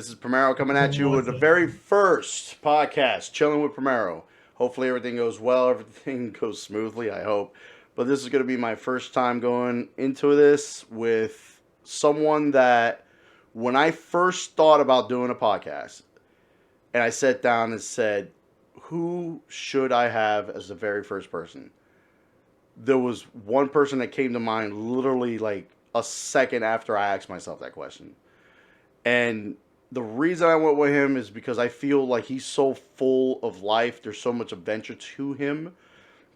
This is Puermero coming at you with the very first podcast, Chillin With Puermero. Hopefully everything goes well, everything goes smoothly, I hope. But this is going to be my first time going into this with someone that when I first thought about doing a podcast, and I sat down and said, who should I have as the very first person? There was one person that came to mind literally like a second after I asked myself that question. And the reason I went with him is because I feel like he's so full of life. There's so much adventure to him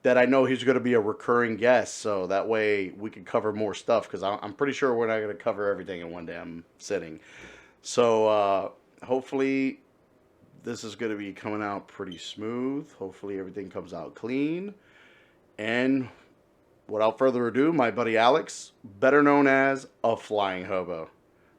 that I know he's going to be a recurring guest. So that way we can cover more stuff because I'm pretty sure we're not going to cover everything in one damn sitting. So hopefully this is going to be coming out pretty smooth. Hopefully everything comes out clean. And without further ado, my buddy Alex, better known as a Flying Hobo.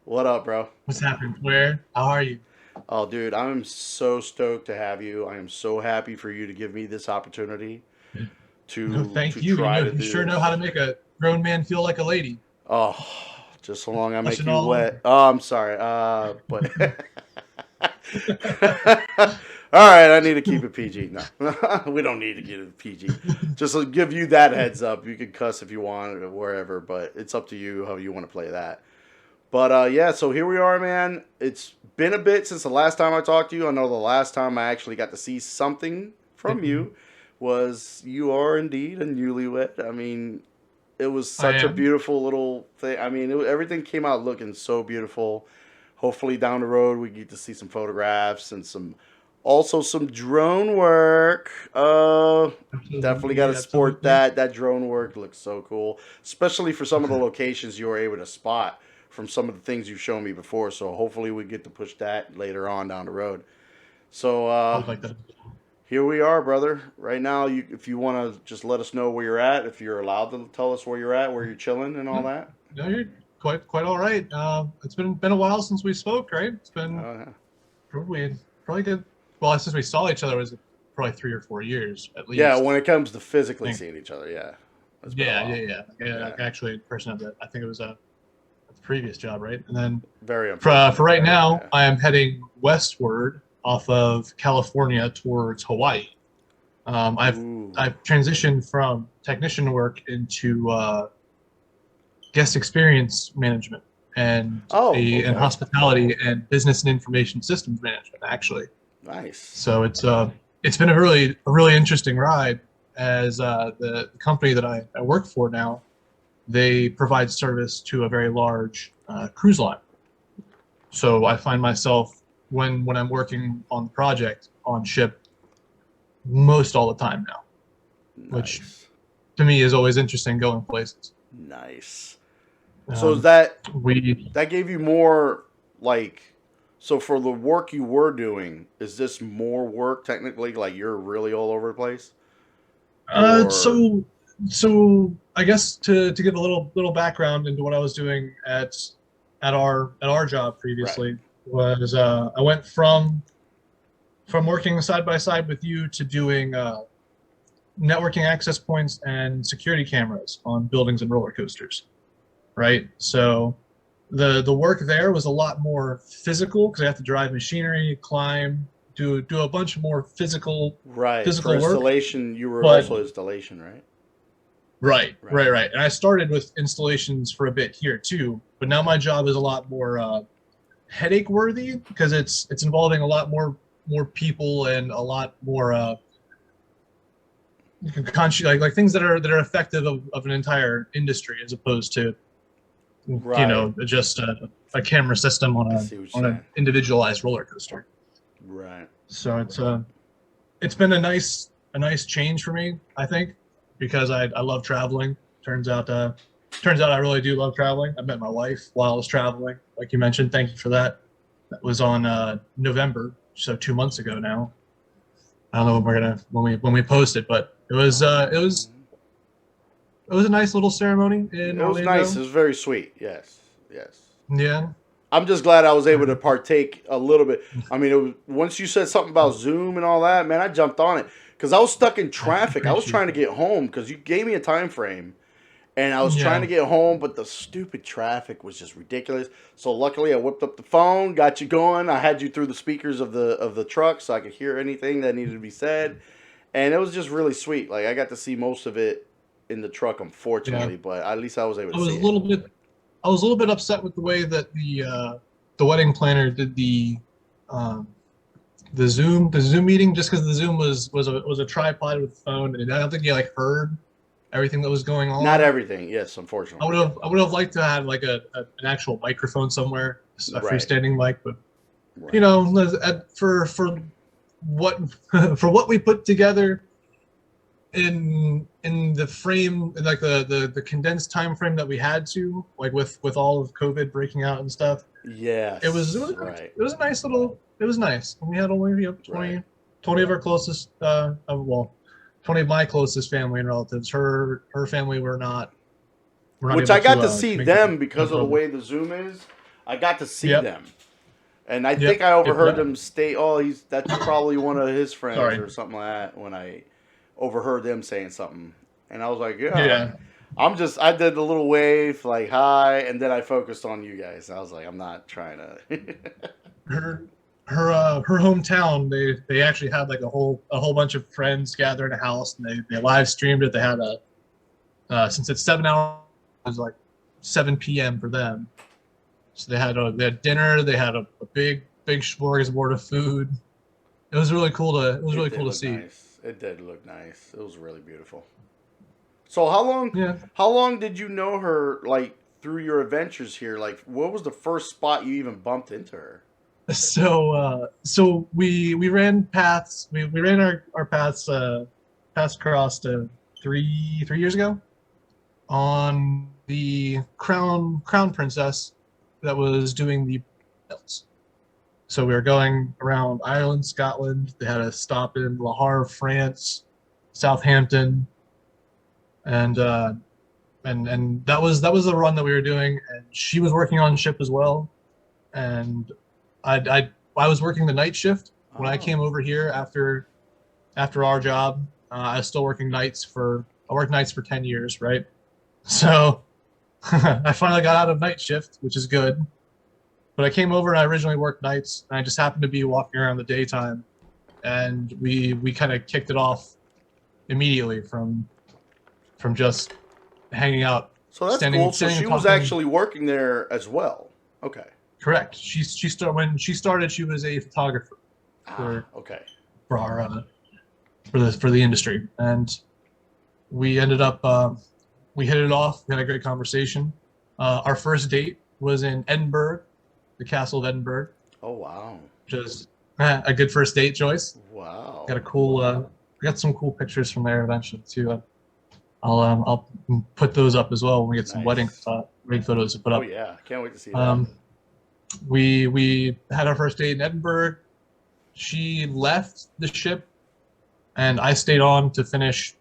What up, bro? What's happening, Blair? How are you? Oh, dude, I'm so stoked to have you. I am so happy for you to give me this opportunity No, to thank you. try to You do sure know this. how to make a grown man feel like a lady. Oh, just so long I make Touching you all wet. over. Oh, I'm sorry. But all right, I need to keep it PG. No, we don't need to get it PG. Just to give you that heads up. You can cuss if you want or wherever, but it's up to you how you want to play that. But yeah, so here we are, man. It's been a bit since the last time I talked to you. I know the last time I actually got to see something from you was you are indeed a newlywed. I mean, it was I such a am. beautiful little thing. I mean, everything came out looking so beautiful. Hopefully down the road we get to see some photographs and also some drone work. Definitely got to Absolutely, sport absolutely. that. That drone work looks so cool, especially for some of the locations you were able to spot from some of the things you've shown me before. So hopefully we get to push that later on down the road. So I would like that. here we are, brother. Right now, if you want to just let us know where you're at, if you're allowed to tell us where you're at, where you're chilling, and all No, that. no, you're quite all right. It's been a while since we spoke, right? It's been Uh, probably good. Well, since we saw each other, it was probably 3 or 4 years at yeah, least. when it comes to I physically think. seeing each other, yeah, it's been a Yeah, yeah, while. yeah. Yeah, Yeah, like actually, in person of that. I think it was at the previous job, right? And then very for unfortunate. right now, Yeah. I am heading westward off of California towards Hawaii. I've Ooh. I've transitioned from technician work into guest experience management Oh, and okay. hospitality and business and information systems management actually. Nice. So it's been a really interesting ride as the company that I work for now, they provide service to a very large cruise line. So I find myself when I'm working on the project on ship most all the time now, which Nice. to me is always interesting going places. Nice. So is Um, that we that gave you more like so for the work you were doing, is this more work technically? Like you're really all over the place? uh, Or so so I guess to give a little background into what I was doing at our job right. previously was I went from working side by side with you to doing networking access points and security cameras on buildings and roller coasters, right? So the work there was a lot more physical because I have to drive machinery, climb, do a bunch more Right. For physical work. installation, you were But also installation, right? right, Right. right, right. And I started with installations for a bit here too, but now my job is a lot more headache worthy because it's involving a lot more people and a lot more like things that are effective of an entire industry as opposed to Right. just a camera system I see what you're on an saying. individualized roller coaster. Right. So it's been a nice change for me, I think, because I love traveling. Turns out I really do love traveling. I met my wife while I was traveling, like you mentioned. Thank you for that. That was on November, so 2 months ago now. I don't know when we're gonna when we post it, but it was a nice little ceremony in It was nice. It Orlando. was very sweet. Yes. Yes. Yeah. I'm just glad I was able to And partake a little bit. I mean, once you said something about Zoom and all that, man, I jumped on it because I was stuck in I traffic. I was trying appreciate to that. get home because you gave me a time frame, And I was trying to get home, but the stupid traffic was just ridiculous. So luckily, I whipped up the phone, got you going. I had you through the speakers of the truck, so I could hear anything that needed to be said. And it was just really sweet. Like I got to see most of it in the truck, unfortunately, but at least I was able to see it. I was a little bit upset with the way that the wedding planner did the Zoom meeting, just because the Zoom was a tripod with the phone, and I don't think you like heard everything that was going on. Not everything, yes, unfortunately. I would have liked to have like an actual microphone somewhere, a freestanding mic, but you know, for what for what we put together in the frame, like the condensed time frame that we had to, like with all of COVID breaking out and stuff. Yeah, it was right. It was a nice little. It was nice. And we had only 20 of our closest, 20 of my closest family and relatives. Her family were not. Which I got to see them because of the way the Zoom is. I got to see them, and I think I overheard them state, "Oh, that's probably one of his friends or something like that." When I overheard them saying something, and I was like, "Yeah." I did the little wave, like hi, and then I focused on you guys. I was like, I'm not trying to. her hometown, they actually had like a whole bunch of friends gather in a house, and they live streamed it. They had since it's 7 hours, it was like 7 p.m. for them. So they had dinner. They had a big smorgasbord of food. It was really cool to see. Nice. It did look nice. It was really beautiful. So how long did you know her, like, through your adventures here? Like, what was the first spot you even bumped into her? So we ran paths. We ran our paths across 3 years ago on the Crown Princess that was doing the hills. So we were going around Ireland, Scotland. They had a stop in Le Havre, France, Southampton. And that was the run that we were doing, and she was working on ship as well, and I was working the night shift when I came over here after our job. I was still working nights I worked nights for 10 years, right? So I finally got out of night shift, which is good. But I came over and I originally worked nights, and I just happened to be walking around the daytime, and we kind of kicked it off immediately from just hanging out. So that's cool. So she was actually working there as well. Okay. Correct. When she started, she was a photographer for the industry, and we ended up we hit it off. We had a great conversation. Our first date was in Edinburgh, the Castle of Edinburgh. Oh wow! Which is a good first date, Joyce. Wow. Got some cool pictures from there eventually too. I'll put those up as well when we get some wedding photos to put up. Oh yeah, can't wait to see that. We had our first date in Edinburgh. She left the ship, and I stayed on to finish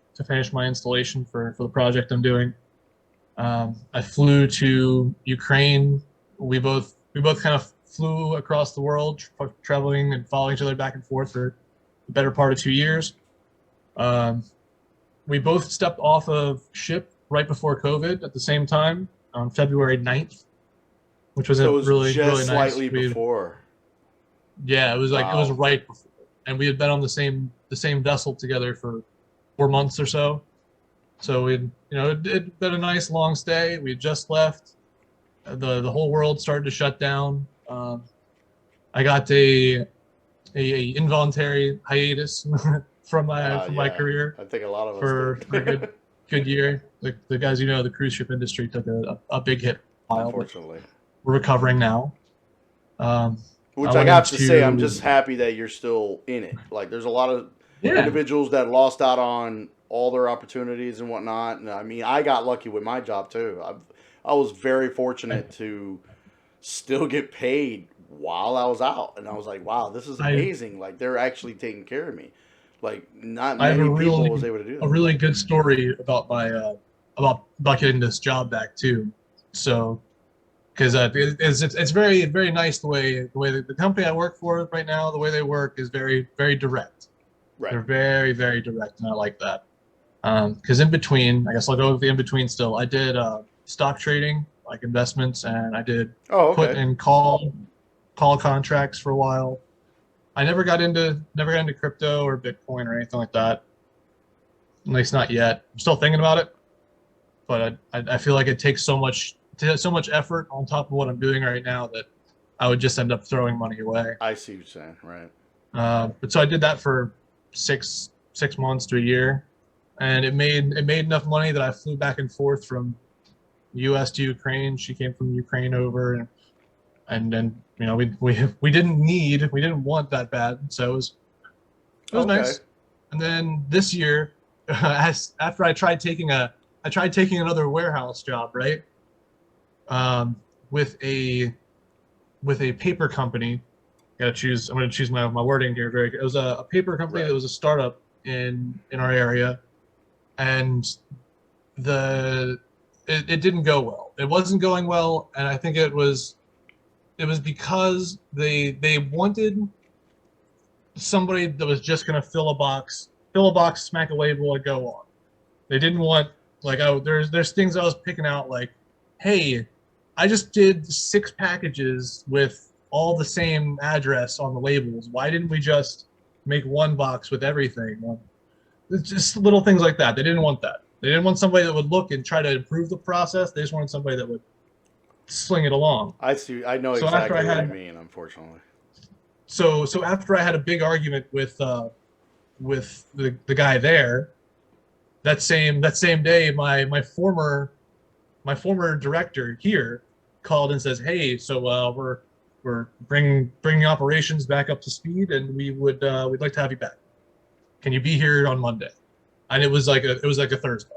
my installation for the project I'm doing. I flew to Ukraine. We both kind of flew across the world, traveling and following each other back and forth for the better part of 2 years. We both stepped off of ship right before COVID at the same time on February 9th, which was really nice. Slightly before. Yeah, it was like it was right before, and we had been on the same vessel together for 4 months or so. So it'd been a nice long stay. We had just left. The whole world started to shut down. I got a involuntary hiatus from my career. I think a lot of us for a good year. The guys, the cruise ship industry took a big hit. Unfortunately, we're recovering now. Which I have to say, I'm just happy that you're still in it. Like, there's a lot of individuals that lost out on all their opportunities and whatnot. And I mean, I got lucky with my job too. I was very fortunate to still get paid while I was out, and I was like, wow, this is amazing. Like, they're actually taking care of me. Like, not many people was able to do that. A really good story about my about getting this job back too. So, because it's very, very nice the way the company I work for right now, the way they work is very, very direct. Right. They're very, very direct, and I like that. Because in between, I guess I'll go with the in between still. I did stock trading, like investments, and I did Oh, put okay. and call contracts for a while. I never got into crypto or Bitcoin or anything like that. At least not yet. I'm still thinking about it, but I feel like it takes so much effort on top of what I'm doing right now that I would just end up throwing money away. I see what you're saying. Right. But so I did that for six months to a year, and it made enough money that I flew back and forth from U.S. to Ukraine. She came from Ukraine over, and then we didn't want that bad, so it was Okay. nice. And then this year, after I tried taking another warehouse job, right? Um, with a paper company. Gotta choose. I'm gonna choose my wording here. It was a paper company Right. that was a startup in our area, and it didn't go well. It wasn't going well, and I think it was because they wanted somebody that was just gonna fill a box, smack a label, and go on. They didn't want like there's things I was picking out like, hey, I just did 6 packages with all the same address on the labels. Why didn't we just make one box with everything? Well, it's just little things like that. They didn't want that. They didn't want somebody that would look and try to improve the process. They just wanted somebody that would sling it along. I see. I know So after I exactly what you had mean. Unfortunately. so after I had a big argument with the guy there, that same day, my former director here called and says, "Hey, so we're bringing operations back up to speed, and we'd like to have you back. Can you be here on Monday?" And it was like a Thursday.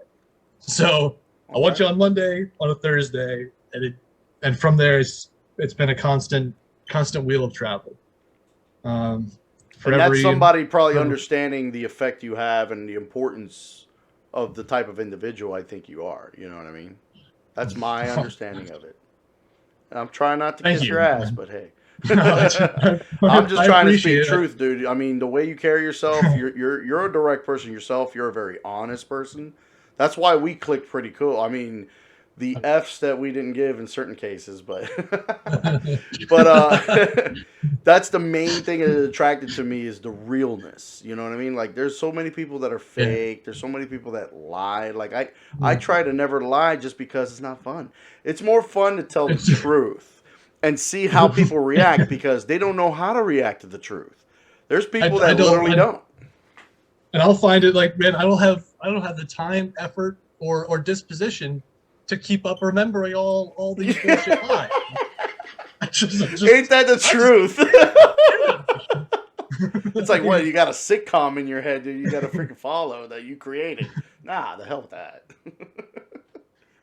So I want Okay. you on Monday, on a Thursday, and from there it's been a constant wheel of travel. Um, for And that's every somebody probably for, understanding the effect you have and the importance of the type of individual I think you are. You know what I mean? That's my understanding of it. And I'm trying not to Thank kiss your you. ass, but hey. I'm just I trying to speak appreciate it. truth, dude. I mean, the way you carry yourself, you're a direct person yourself. You're a very honest person. That's why we clicked pretty cool. I mean, the F's that we didn't give in certain cases, but but that's the main thing that attracted to me is the realness. You know what I mean? Like there's so many people that are Yeah. fake. There's so many people that lie. Like I try to never lie just because it's not fun. It's more fun to tell the It's truth and see how people react because they don't know how to react to the truth. There's people I that don't literally don't. and I'll find it like, man, I don't have the time, effort, or disposition to keep up remembering all these bullshit lies. Ain't that the I just truth? It's like, what, yeah. you got a sitcom in your head that you got to freaking follow that you created. Nah, the hell with that.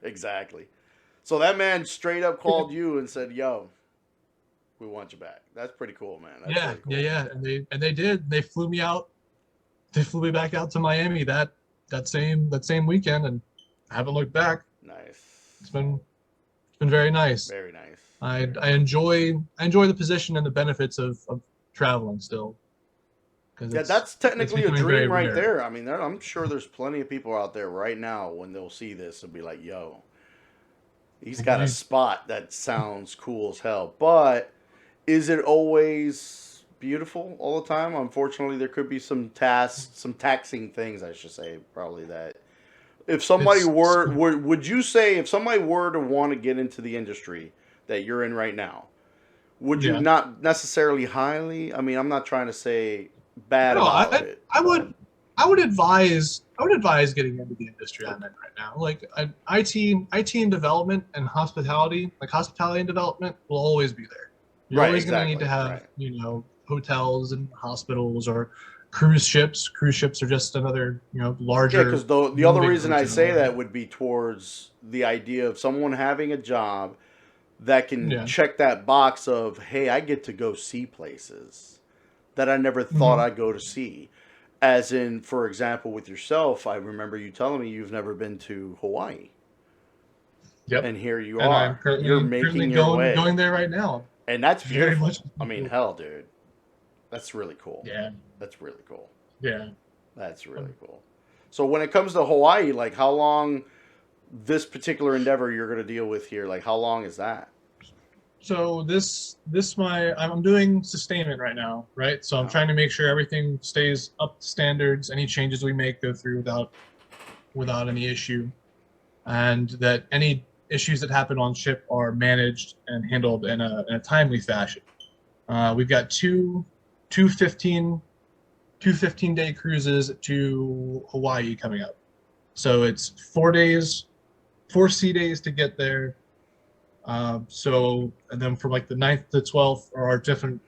Exactly. So that man straight up called you and said, yo, we want you back. That's pretty cool, man. That's Yeah, really yeah, cool. yeah, and they did. They flew me out. They flew me back out to Miami that same weekend, and I haven't looked back. Nice. It's been very nice. Very nice. I enjoy the position and the benefits of traveling still because Yeah, it's that's it's technically a becoming very dream right rare. there. I mean, I'm sure there's plenty of people out there right now when they'll see this and be like, yo, he's got a You- spot that sounds cool as hell. But is it always beautiful all the time? Unfortunately, there could be some taxing things, I should say, probably that. If somebody It's would you say if somebody were to want to get into the industry that you're in right now, would you yeah. not necessarily highly? I mean, I'm not trying to say bad No, about I it. I would I would advise getting into the industry I'm in right now. Like IT and development and hospitality, like hospitality and development will always be there. You're Right, always going to need exactly. to have, Right. hotels and hospitals or cruise ships. Cruise ships are just another, Yeah, larger because the other moving reason I say hotel. that would be towards the idea of someone having a job that can Yeah. check that box of, hey, I get to go see places that I never thought Hmm. I'd go to see. As in, for example, with yourself, I remember you telling me you've never been to Hawaii. Yep. And here you And I'm are. You're currently making your going way. there right now. And that's Very much. beautiful. I mean, hell, dude. That's really cool. Yeah. That's really cool. Yeah. That's really cool. So when it comes to Hawaii, like how long this particular endeavor you're going to deal with here, like how long is that? So I'm doing sustainment right now, right? So I'm Oh, trying to make sure everything stays up to standards. Any changes we make go through without any issue, and that any issues that happen on ship are managed and handled in a timely fashion. We've got two 15 two 15-day cruises to Hawaii coming up. So it's 4 days, 4 sea days to get there. And then from like the 9th to 12th are our different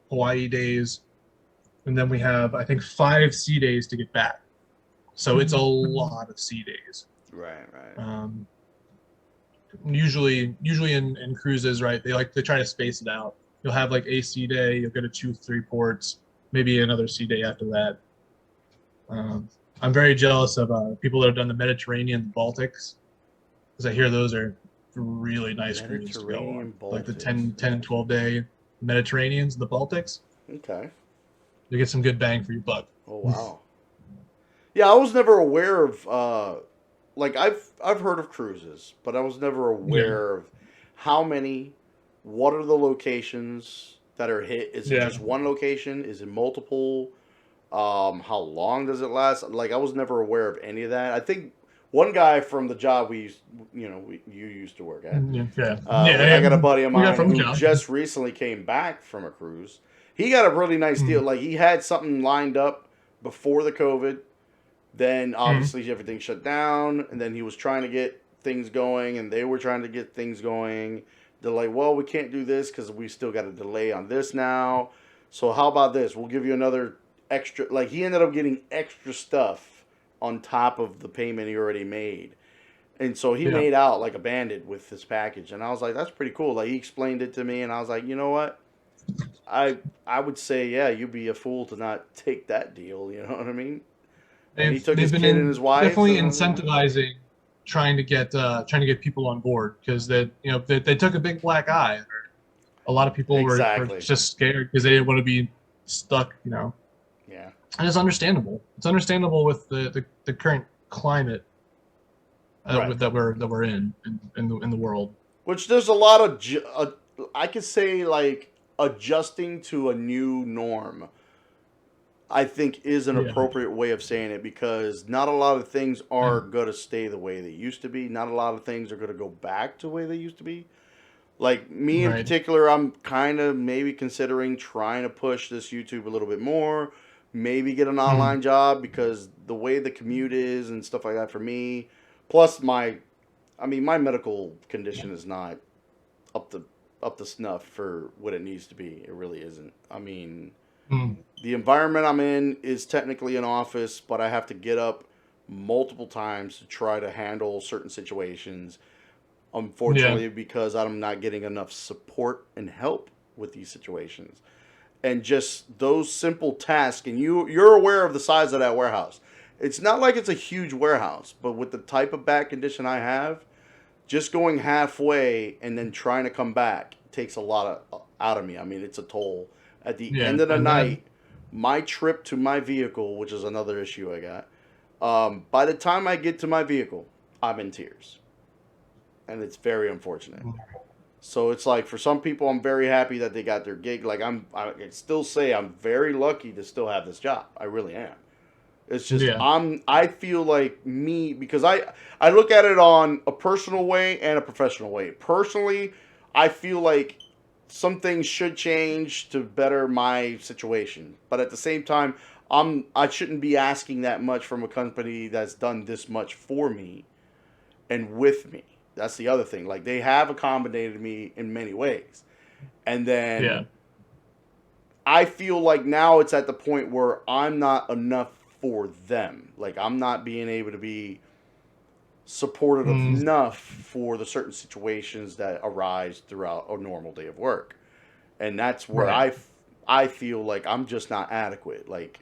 Hawaii days. And then we have, I think, 5 sea days to get back. So it's a lot of sea days. right, right. Usually in cruises, right? They try to space it out. You'll have like a sea day, you'll go to 2, 3 ports, maybe another sea day after that. I'm very jealous of people that have done the Mediterranean, the Baltics, because I hear those are really nice cruises to go on. Mediterranean Like the Baltics. 10 and 12 day Mediterraneans and the Baltics. Okay. You get some good bang for your buck. Oh wow. Yeah, I was never aware of like I've heard of cruises, but I was never Yeah. aware of how many, what are the locations that are hit? Is it Yeah. just one location? Is it multiple? How long does it last? Like I was never aware of any of that. I think one guy from the job we used, you used to work at. Yeah. Yeah. I got a buddy of We got mine from the who job. just recently came back from a cruise. He got a really nice deal. Like he had something lined up before the COVID. Then obviously everything shut down, and then he was trying to get things going, and they were trying to get things going. They're like, "Well, we can't do this because we still got a delay on this now. So how about this? We'll give you another extra." Like he ended up getting extra stuff on top of the payment he already made. And so he Yeah. made out like a bandit with this package, and I was like, "That's pretty cool." Like he explained it to me, and I was like, "You know what? I would say, yeah, you'd be a fool to not take that deal." You know what I mean? And he took They've his been kid and his wife. definitely And, incentivizing trying to get people on board because they took a big black eye. A lot of people were exactly. just scared because they didn't want to be stuck. Yeah. And it's understandable. It's understandable with the current climate Right. that we're in the world. Which there's a lot of, I could say, like, adjusting to a new norm, I think is an Yeah. appropriate way of saying it because not a lot of things are Mm. going to stay the way they used to be. Not a lot of things are going to go back to the way they used to be. Like me in Right. particular, I'm kind of maybe considering trying to push this YouTube a little bit more, maybe get an Mm. online job because the way the commute is and stuff like that for me, plus my medical condition is not up to up to snuff for what it needs to be. It really isn't. I mean, Mm. the environment I'm in is technically an office, but I have to get up multiple times to try to handle certain situations. Yeah. Unfortunately, because I'm not getting enough support and help with these situations. And just those simple tasks, and you're aware of the size of that warehouse. It's not like it's a huge warehouse, but with the type of back condition I have, just going halfway and then trying to come back takes a lot out of me. I mean, it's a toll. At the Yeah. end of the And then night, my trip to my vehicle, which is another issue I got, by the time I get to my vehicle, I'm in tears. And it's very unfortunate. So it's like for some people, I'm very happy that they got their gig. Like I can still say I'm very lucky to still have this job. I really am. It's just yeah. I feel like me because I look at it on a personal way and a professional way. Personally, I feel like some things should change to better my situation. But at the same time, I shouldn't be asking that much from a company that's done this much for me and with me. That's the other thing. Like they have accommodated me in many ways. And then Yeah. I feel like now it's at the point where I'm not enough for them. Like I'm not being able to be supportive Mm. enough for the certain situations that arise throughout a normal day of work. And that's where Right. I feel like I'm just not adequate. Like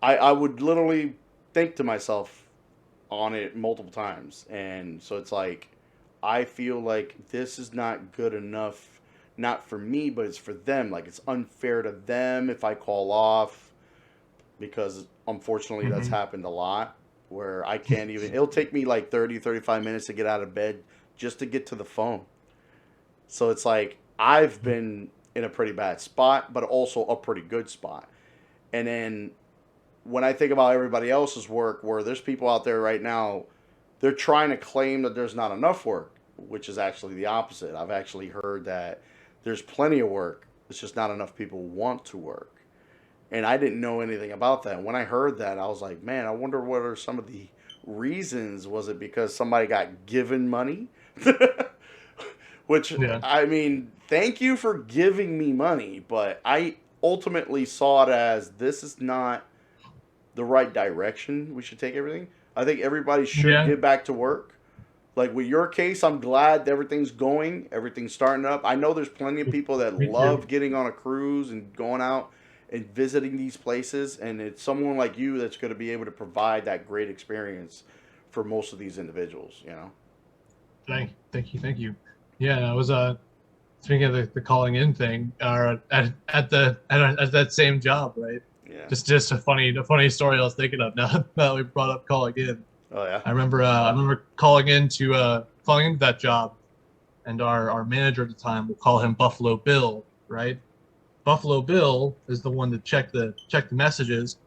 I would literally think to myself on it multiple times. And so it's like I feel like this is not good enough, not for me, but it's for them. Like it's unfair to them if I call off because unfortunately that's Hmm. happened a lot. where I can't even, it'll take me like 30, 35 minutes to get out of bed just to get to the phone. So it's like, I've been in a pretty bad spot, but also a pretty good spot. And then when I think about everybody else's work, where there's people out there right now, they're trying to claim that there's not enough work, which is actually the opposite. I've actually heard that there's plenty of work. It's just not enough people want to work. And I didn't know anything about that. When I heard that, I was like, man, I wonder what are some of the reasons. Was it because somebody got given money? Which, Yeah. I mean, thank you for giving me money, but I ultimately saw it as this is not the right direction we should take everything. I think everybody should get back to work. Like with your case, I'm glad everything's going, everything's starting up. I know there's plenty of people that love getting on a cruise and going out and visiting these places, and it's someone like you that's going to be able to provide that great experience for most of these individuals, you know? Thank you. Yeah, I was speaking of the calling in thing, at that same job, right? Yeah. Just a funny story I was thinking of now that we brought up calling in. Oh yeah. I remember calling into that job, and our manager at the time, we'll call him Buffalo Bill, right? Buffalo Bill is the one that checked the messages,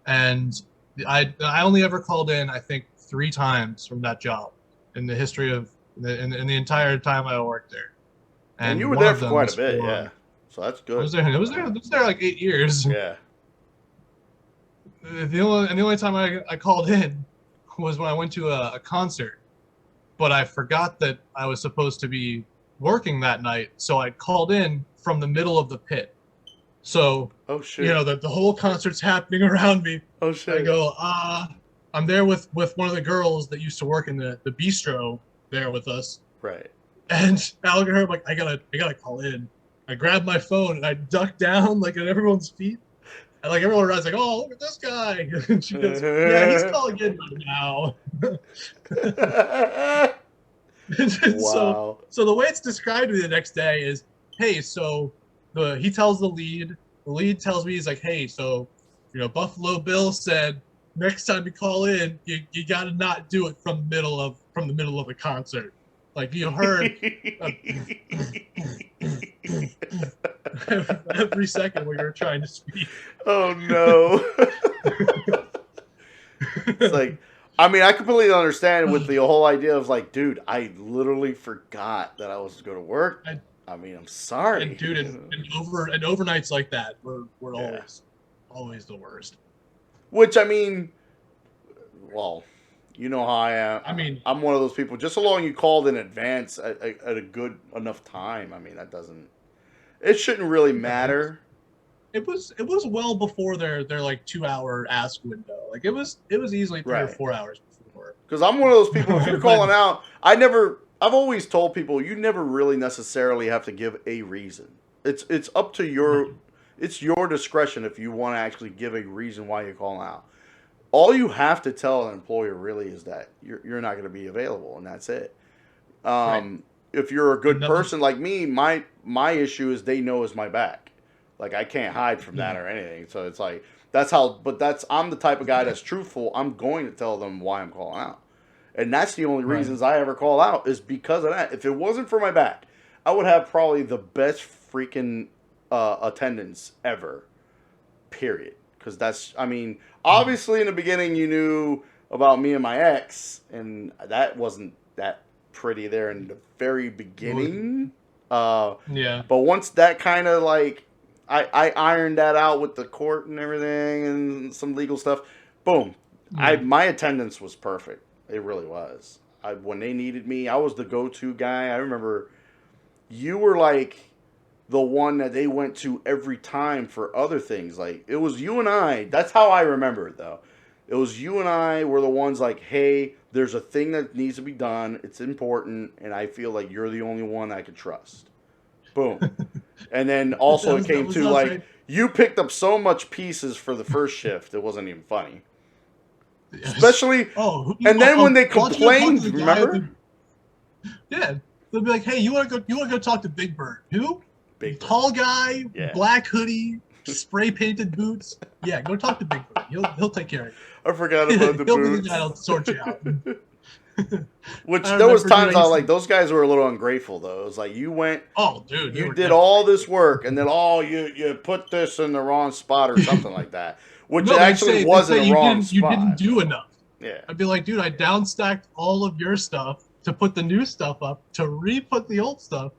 and I only ever called in, I think, 3 times from that job in the history of in the entire time I worked there. And you were there for quite a bit, yeah. So that's good. I was there like 8 years. Yeah. The only time I called in was when I went to a concert, but I forgot that I was supposed to be working that night, so I called in from the middle of the pit. So, oh shit, you know, the whole concert's happening around me. Oh shit. I go, I'm there with one of the girls that used to work in the bistro there with us. Right. And I look at her, I'm like, I gotta call in. I grab my phone and I duck down like at everyone's feet. And like everyone around is like, oh, look at this guy. And she goes, yeah, he's calling in right now. Wow. So the way it's described to me the next day is, hey, so he tells the lead tells me, he's like, hey, so, you know, Buffalo Bill said next time you call in, you got to not do it from the middle of the concert. Like you heard every second when you were trying to speak. Oh no. It's like, I mean, I completely understand with the whole idea of like, dude, I literally forgot that I was going to work. I mean, I'm sorry. And dude, and overnights like that were always the worst. Which, I mean, well, you know how I am. I mean, I'm one of those people. Just so long you called in advance at a good enough time. I mean, it shouldn't really matter. It was well before their like 2-hour ask window. Like it was easily 3 or 4 hours before. Because I'm one of those people. If you're calling out, I've always told people you never really necessarily have to give a reason. It's up to it's your discretion if you want to actually give a reason why you're calling out. All you have to tell an employer really is that you're not going to be available, and that's it. Right. If you're a good person like me, my issue is they know is my back. Like I can't hide from that or anything. So it's like I'm the type of guy that's truthful. I'm going to tell them why I'm calling out. And that's the only reasons I ever call out is because of that. If it wasn't for my back, I would have probably the best freaking attendance ever. Period. Because that's, I mean, obviously in the beginning you knew about me and my ex, and that wasn't that pretty there in the very beginning. Yeah. But once that kind of like, I ironed that out with the court and everything and some legal stuff, boom. My attendance was perfect. It really was. When they needed me, I was the go-to guy. I remember you were like the one that they went to every time for other things. Like it was you and I. That's how I remember it though. It was you and I were the ones like, hey, there's a thing that needs to be done. It's important, and I feel like you're the only one I could trust. Boom. And then also it came to like you picked up so much pieces for the first shift, it wasn't even funny. Especially, and then when they complained, remember? Yeah, they'll be like, "Hey, you want to go talk to Big Bird? Who? Big tall guy, black hoodie, spray painted boots. Yeah, go talk to Bigfoot. He'll take care of I forgot you. about the He'll be the boots. guy that'll sort you out. Which I there was remember, dude, times I was like, those guys were a little ungrateful though. It was like you went, oh, dude, they you were did definitely all this work, and then you put this in the wrong spot or something like that, which no, actually they wasn't say a you wrong didn't spot. do enough. Yeah. I'd be like, dude, I downstacked all of your stuff to put the new stuff up to re-put the old stuff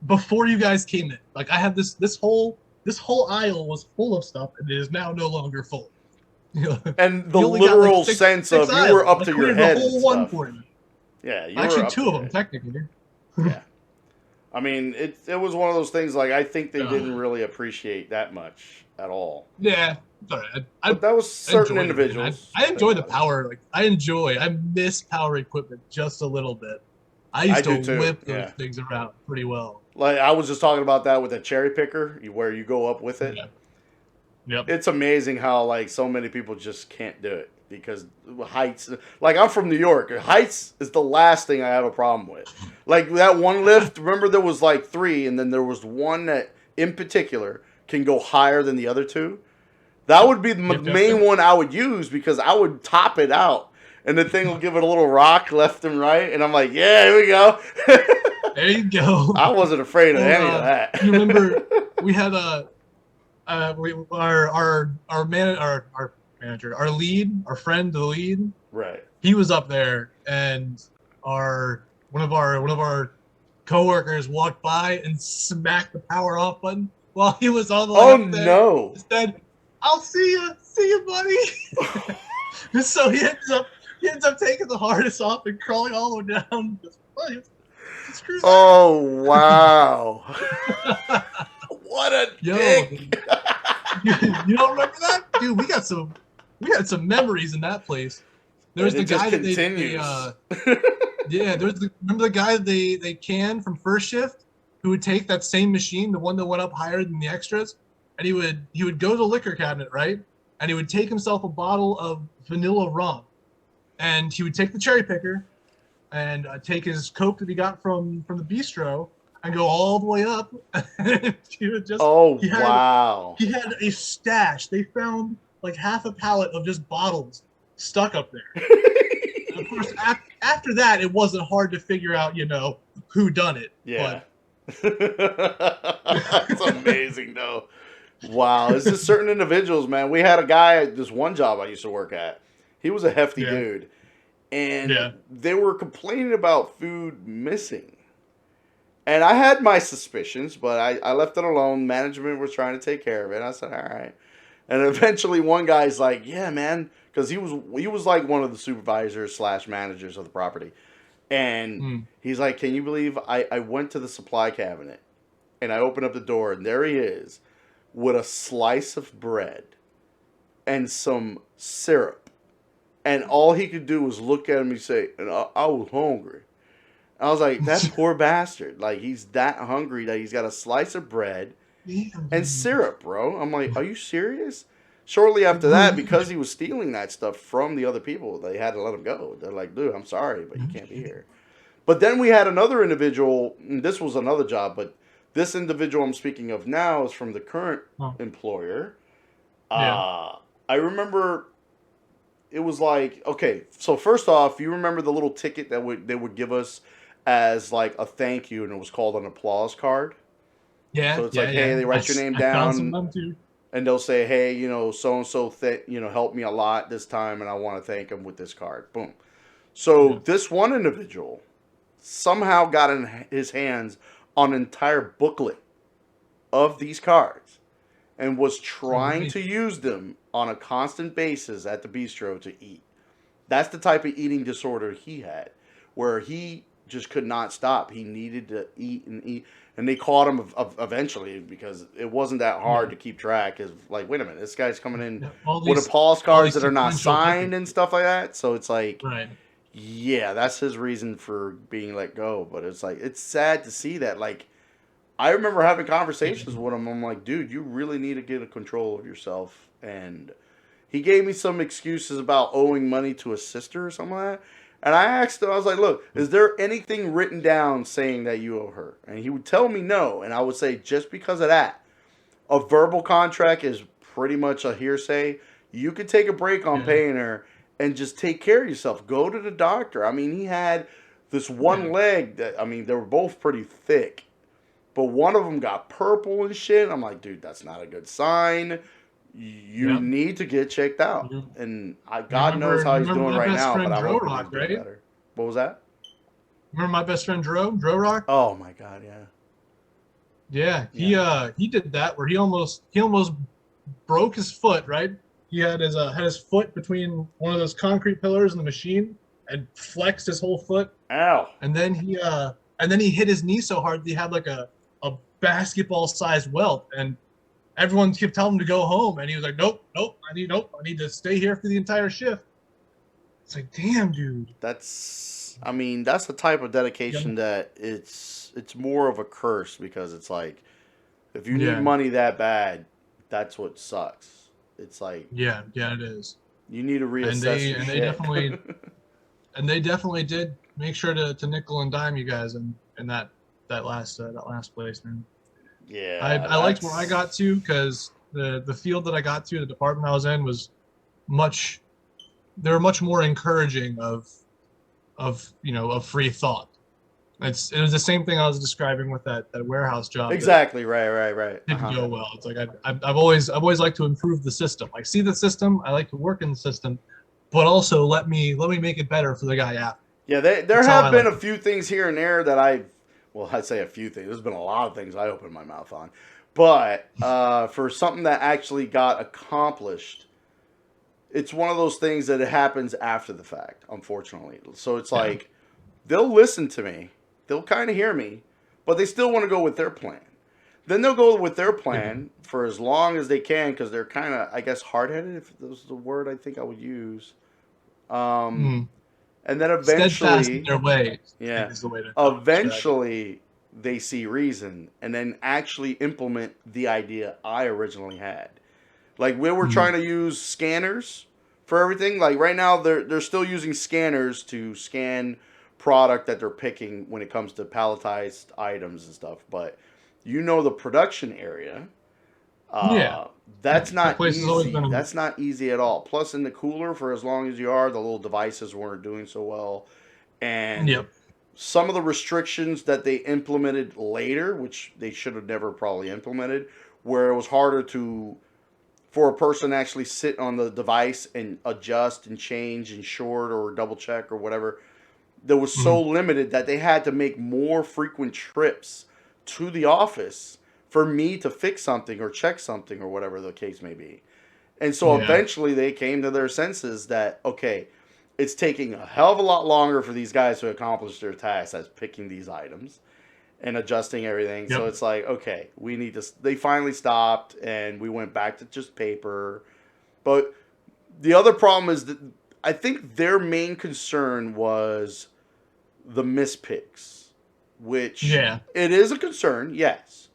before you guys came in. Like I have this whole aisle was full of stuff, and it is now no longer full. You know, And the you only got like literal sense of you were up to your head the whole and one stuff. for you. Yeah, you were Actually, up two to of your them head. technically. Yeah. I mean, it was one of those things like I think they didn't really appreciate that much at all. Yeah, sorry. But that was certain enjoy it, individuals. I enjoy the power. Like I miss power equipment just a little bit. I I used do to too, whip those yeah. things around pretty well. Like I was just talking about that with the cherry picker, where you go up with it. Yeah. Yep. It's amazing how like so many people just can't do it because heights. Like I'm from New York, heights is the last thing I have a problem with. Like that one lift. Remember there was like 3, and then there was one that in particular can go higher than the other 2. That would be the main one I would use because I would top it out, and the thing will give it a little rock left and right, and I'm like, yeah, here we go. There you go. I wasn't afraid of any of that. You remember we had our manager, our lead, our friend, the lead. Right. He was up there, and one of our coworkers walked by and smacked the power off button while he was all the way up there. Oh no! Said, "I'll see you, buddy." So he ends up taking the harness off and crawling all the way down. Oh wow! What a dick! You don't remember that, dude? We had some memories in that place. There was the guy that remember the guy they canned from first shift who would take that same machine, the one that went up higher than the extras, and he would go to the liquor cabinet, right? And he would take himself a bottle of vanilla rum, and he would take the cherry picker and take his Coke that he got from the bistro and go all the way up. He would just wow! He had a stash. They found like half a pallet of just bottles stuck up there. And of course, after that, it wasn't hard to figure out, who done it. Yeah. That's amazing, though. Wow. It's just certain individuals, man. We had a guy at this one job I used to work at. He was a hefty dude. And they were complaining about food missing. And I had my suspicions, but I left it alone. Management was trying to take care of it. I said, all right. And eventually one guy's like, yeah, man. Because he was like one of the supervisors / managers of the property. And he's like, can you believe I went to the supply cabinet and I opened up the door and there he is with a slice of bread and some syrup. And all he could do was look at him and say, and I was hungry. I was like, that poor bastard. Like, he's that hungry that he's got a slice of bread and syrup, bro. I'm like, are you serious? Shortly after that, because he was stealing that stuff from the other people, they had to let him go. They're like, dude, I'm sorry, but you can't be here. But then we had another individual, and this was another job, but this individual I'm speaking of now is from the current employer. I remember it was like, okay, so first off, you remember the little ticket that they would give us as like a thank you, and it was called an applause card? Yeah. So it's hey, they write your name down. And they'll say, hey, so-and-so, helped me a lot this time, and I want to thank him with this card. Boom. So this one individual somehow got in his hands on an entire booklet of these cards and was trying to use them on a constant basis at the bistro to eat. That's the type of eating disorder he had, where he just could not stop. He needed to eat and eat. And they caught him eventually because it wasn't that hard to keep track. It's like, wait a minute, this guy's coming in with applause cards that are not signed and stuff like that. So it's like, yeah, that's his reason for being let go. But it's like, it's sad to see that. Like, I remember having conversations with him. I'm like, dude, you really need to get a control of yourself. And he gave me some excuses about owing money to his sister or something like that. And I asked him, I was like, look, is there anything written down saying that you owe her? And he would tell me no. And I would say, just because of that, A verbal contract is pretty much a hearsay. You could take a break on Yeah. paying her and just take care of yourself. Go to the doctor. I mean, he had this one Yeah. leg that, I mean, they were both pretty thick, but one of them got purple and shit. I'm like, dude, that's not a good sign. You Yeah. need to get checked out. You, And you God knows remember how you he's remember doing my right best now, but friend I'm Dro hoping he's Rock, doing right? better. What was that? Remember my best friend Dro Rock? Oh my God, yeah. Yeah, Yeah. he did that where he almost broke his foot, right? He had his foot between one of those concrete pillars in the machine and flexed his whole foot, Ow. and then he hit his knee so hard that he had like a basketball sized welt, and everyone kept telling him to go home, and he was like, nope, I need to stay here for the entire shift. It's like, damn, dude. That's, I mean, that's the type of Yeah, dedication that it's more of a curse because it's like if you need yeah, money that bad, that's what sucks. It's like yeah, it is. you need to And reassess they your and they shit. definitely and they definitely did make sure to nickel and dime you guys in that last place, man. Yeah, I liked where I that's got to because the field that I got to, the department I was in was much they were much more encouraging of free thought. It was the same thing I was describing with that warehouse job that exactly right. didn't go well. It's like I've always liked to improve the system. Like see the system, I like to work in the system, but also let me make it better for the guy after. Yeah, there That's how have I been like a to. few things here and there that well, I'd say a few things. There's been a lot of things I opened my mouth on. But for something that actually got accomplished, it's one of those things that it happens after the fact, unfortunately. So it's Yeah. like they'll listen to me, they'll kind of hear me, but they still want to go with their plan. Then they'll go with their Yeah. plan for as long as they can because they're kind of, I guess, hard headed, if that was the word I think I would use. Um, Mm. and then Steadfast in eventually, their ways, I think yeah, is the way to describe it. eventually they see reason and then actually implement the idea I originally had. Like we were Mm. trying to use scanners for everything. Like right now, they're still using scanners to scan product that they're picking when it comes to palletized items and stuff. But the production area, Yeah. uh, Yeah. that's That not place has always easy. been a That's not easy at all. Plus, in the cooler, for as long as you are, the little devices weren't doing so well, and yep. some of the restrictions that they implemented later, which they should have never probably implemented, where it was harder to for a person to actually sit on the device and adjust and change and short or double check or whatever, that was so Mm. limited that they had to make more frequent trips to the office for me to fix something or check something or whatever the case may be. And so Yeah. eventually they came to their senses that, okay, it's taking a hell of a lot longer for these guys to accomplish their tasks as picking these items and adjusting everything. So Yep. it's like, okay, we need to. They finally stopped, and we went back to just paper. But the other problem is that I think their main concern was the mispicks, which Yeah. it is a concern, yes.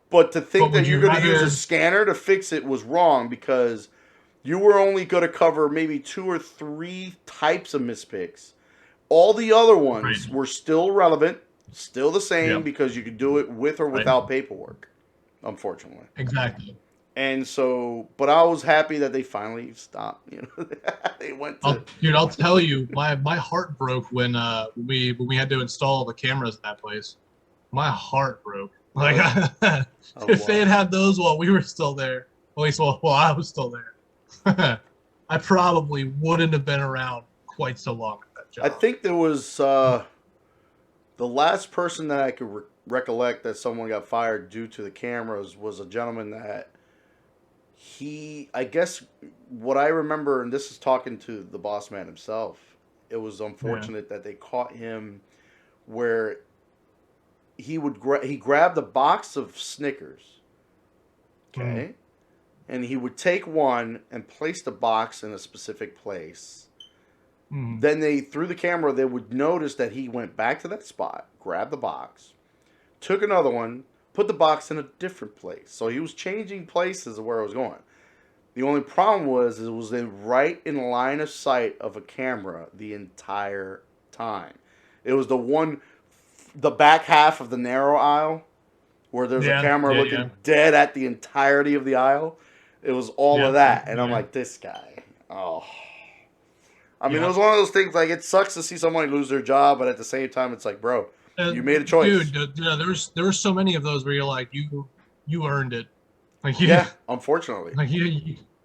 But to But think that would you're you going to use a rather? scanner to fix it was wrong because you were only going to cover maybe two or three types of mispicks. All the other Right. ones were still relevant, still the same Yep. because you could do it with or Right. without paperwork, unfortunately. Exactly. And so, but I was happy that they finally stopped. They went to. I'll tell you, my heart broke when we had to install the cameras at that place. My heart broke. Like Really? Of if they what? had those while we were still there, at least while I was still there, I probably wouldn't have been around quite so long at that I job. think there was the last person that I could recollect that someone got fired due to the cameras was a gentleman that I guess what I remember, and this is talking to the boss man himself, it was Yeah. unfortunate that they caught him where he grabbed a box of Snickers, Mm. okay, and he would take one and place the box in a specific place. Mm. Then through the camera, they would notice that he went back to that spot, grabbed the box, took another one, put the box in a different place. So he was changing places of where it was going. The only problem was it was right in line of sight of a camera the entire time. It was the back half of the narrow aisle where there's a camera looking dead at the entirety of the aisle. It was all of that. And I'm like, this guy. Oh. I mean, it was one of those things, like, it sucks to see somebody lose their job, but at the same time, it's like, bro, you made a choice. Dude, there were so many of those where you're like, you earned it. Like Unfortunately. Like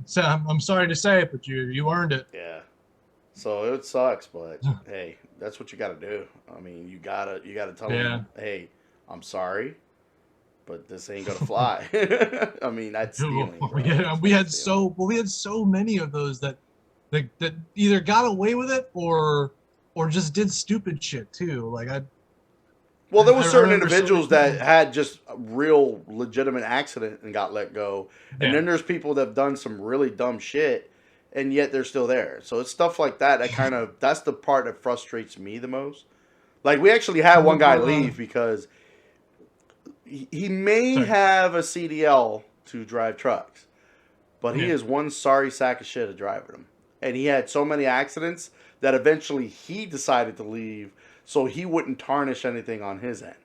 so I'm sorry to say it, but you earned it. Yeah. So it sucks, but hey, that's what you got to do. I mean, you gotta tell them, hey, I'm sorry, but this ain't gonna fly. I mean, that's stealing. We had so many of those that either got away with it or just did stupid shit too. Like there were certain individuals that had just a real legitimate accident and got let go, and then there's people that have done some really dumb shit, and yet they're still there. So it's stuff like that that's the part that frustrates me the most. Like, we actually had one guy leave because he may have a CDL to drive trucks, but he is one sorry sack of shit at driving them. And he had so many accidents that eventually he decided to leave so he wouldn't tarnish anything on his end.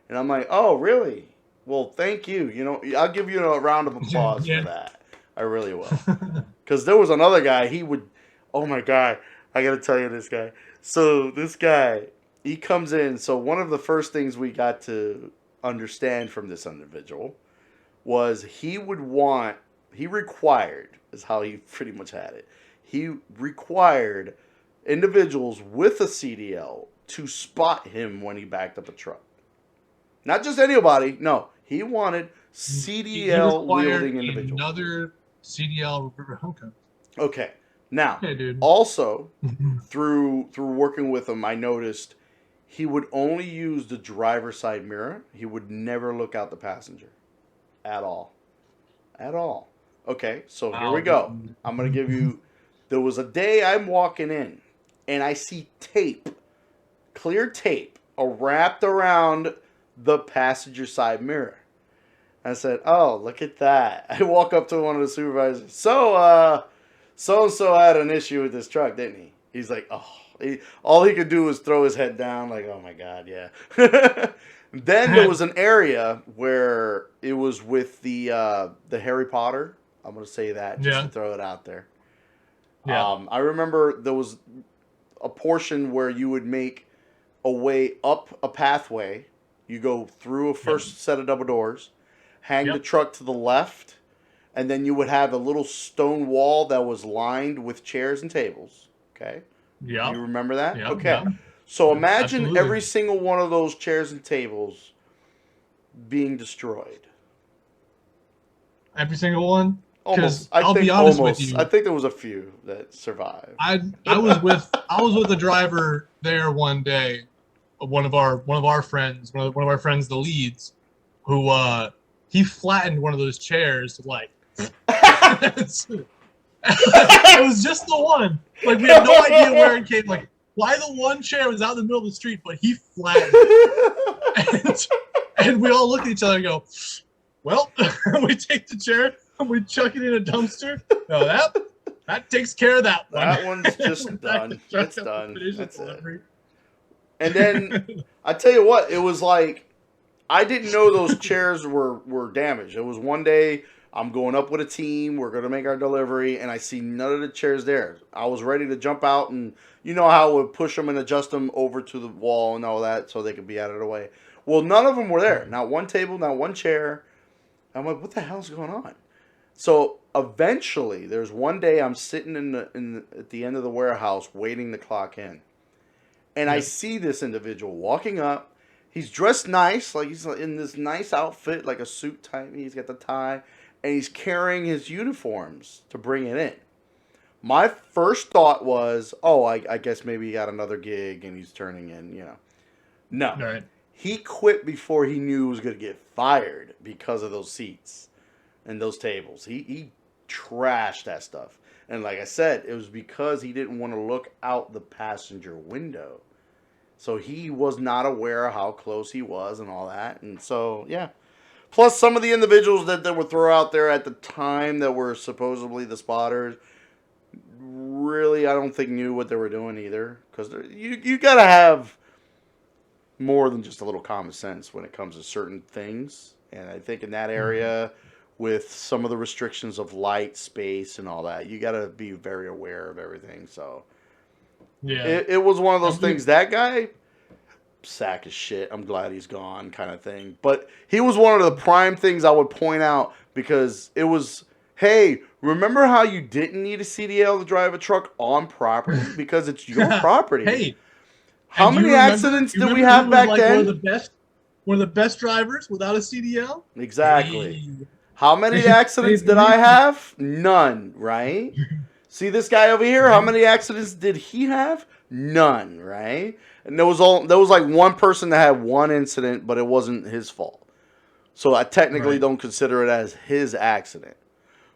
And I'm like, oh, really? Well, thank you. You know, I'll give you a round of applause for that. I really will. Because there was another guy, oh my God, I got to tell you this guy. So this guy, he comes in. So one of the first things we got to understand from this individual was he required, is how he pretty much had it. He required individuals with a CDL to spot him when he backed up a truck. Not just anybody. No, he wanted CDL wielding individuals. Another CDL hunka. Okay. Now, also through working with him, I noticed he would only use the driver's side mirror. He would never look out the passenger at all. At all. Okay, so here we go. I'm going to give you... There was a day I'm walking in, and I see clear tape, wrapped around the passenger side mirror. I said, oh, look at that. I walk up to one of the supervisors. So-and-so had an issue with this truck, didn't he? He's like, oh. All he could do was throw his head down, like, oh, my God, yeah. Then there was an area where it was with the Harry Potter. I'm going to say that just to throw it out there. Yeah. I remember there was a portion where you would make a way up a pathway. You go through a first set of double doors, hang the truck to the left, and then you would have a little stone wall that was lined with chairs and tables. Okay? Yeah. You remember that? Yeah. Okay. Yeah. So imagine every single one of those chairs and tables being destroyed. Every single one? Almost. I'll be honest with you. I think there was a few that survived. I was with the driver there one day, one of our friends, one of our friends, the leads, who he flattened one of those chairs like it was just the one. Like, we had no idea where it came. Like, why the one chair was out in the middle of the street, but he flattened it. And we all look at each other and go, well, we take the chair and we chuck it in a dumpster. No, that takes care of that one. That one's just done. It's done. That's it. And then I tell you what, it was like, I didn't know those chairs were damaged. It was one day I'm going up with a team. We're going to make our delivery, and I see none of the chairs there. I was ready to jump out, and you know how I would push them and adjust them over to the wall and all that so they could be out of the way. Well, none of them were there. Not one table, not one chair. I'm like, what the hell's going on? So eventually, there's one day I'm sitting at the end of the warehouse waiting to clock in. And I see this individual walking up. He's dressed nice, like he's in this nice outfit, like a suit type. He's got the tie. And he's carrying his uniforms to bring it in. My first thought was, oh, I guess maybe he got another gig and he's turning in, you know. No. Right. He quit before he knew he was going to get fired because of those seats and those tables. He trashed that stuff. And like I said, it was because he didn't want to look out the passenger window. So he was not aware of how close he was and all that. And so, yeah. Plus, some of the individuals that were thrown out there at the time that were supposedly the spotters, really, I don't think knew what they were doing either. Because you got to have more than just a little common sense when it comes to certain things. And I think in that area, with some of the restrictions of light, space, and all that, you got to be very aware of everything. So Yeah. it was one of those And we- things. That guy, sack of shit. I'm glad he's gone, kind of thing. But he was one of the prime things I would point out because it was, hey, remember how you didn't need a CDL to drive a truck on property because it's your property. Hey, How and do you many remember- accidents you did we remember have who was, back like, then? One of the best drivers without a CDL? Exactly. Hey. How many accidents did I have? None, right? See this guy over here? How many accidents did he have? None, right? And there was like one person that had one incident, but it wasn't his fault. So I technically Right. don't consider it as his accident.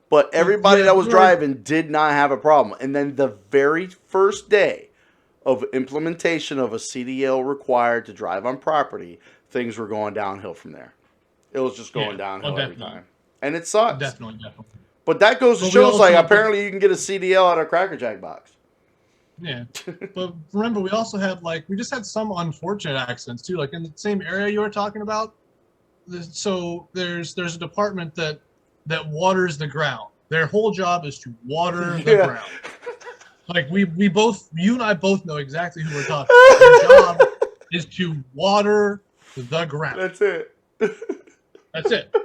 But everybody that was driving did not have a problem. And then the very first day of implementation of a CDL required to drive on property, things were going downhill from there. It was just going downhill every time. And it sucks. Definitely. But that goes to show us, like, apparently you can get a CDL out of a Cracker Jack box. Yeah. But remember, we also had, like, we just had some unfortunate accidents, too. Like, in the same area you were talking about, so there's a department that waters the ground. Their whole job is to water the ground. Like, you and I both know exactly who we're talking about. Their job is to water the ground. That's it. That's it.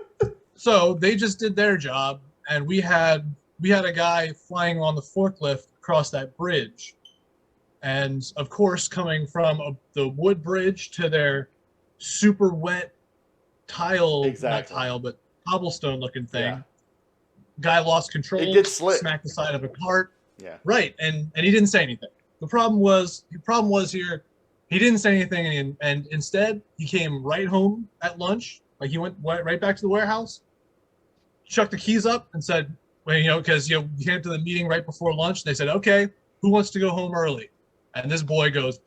So they just did their job, and we had a guy flying on the forklift across that bridge. And, of course, coming from the wood bridge to their super wet not tile, but cobblestone-looking thing. Yeah. Guy lost control, It gets slick. smacked the side of a cart. Yeah. Right, and he didn't say anything. The problem was here, he didn't say anything, and instead he came right home at lunch. Like, he went right back to the warehouse, chucked the keys up, and said, well, because you came to the meeting right before lunch. They said, okay, who wants to go home early? And this boy goes,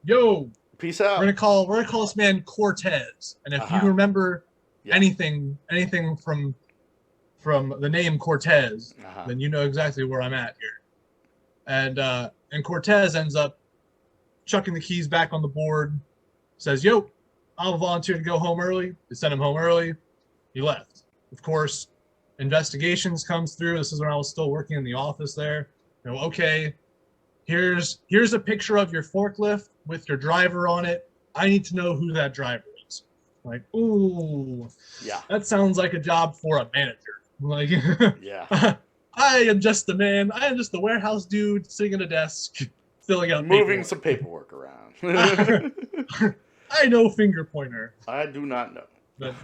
yo, peace out. We're gonna call this man Cortez. And if you remember anything from the name Cortez, then you know exactly where I'm at here. And Cortez ends up chucking the keys back on the board, says, yo, I'll volunteer to go home early. They sent him home early. He left. Of course, investigations comes through. This is when I was still working in the office there. Okay, here's a picture of your forklift with your driver on it. I need to know who that driver is. Like, ooh, yeah, that sounds like a job for a manager. Like, yeah, I am just the man. I am just the warehouse dude sitting at a desk, filling out moving some paperwork around. I know finger pointer. I do not know. But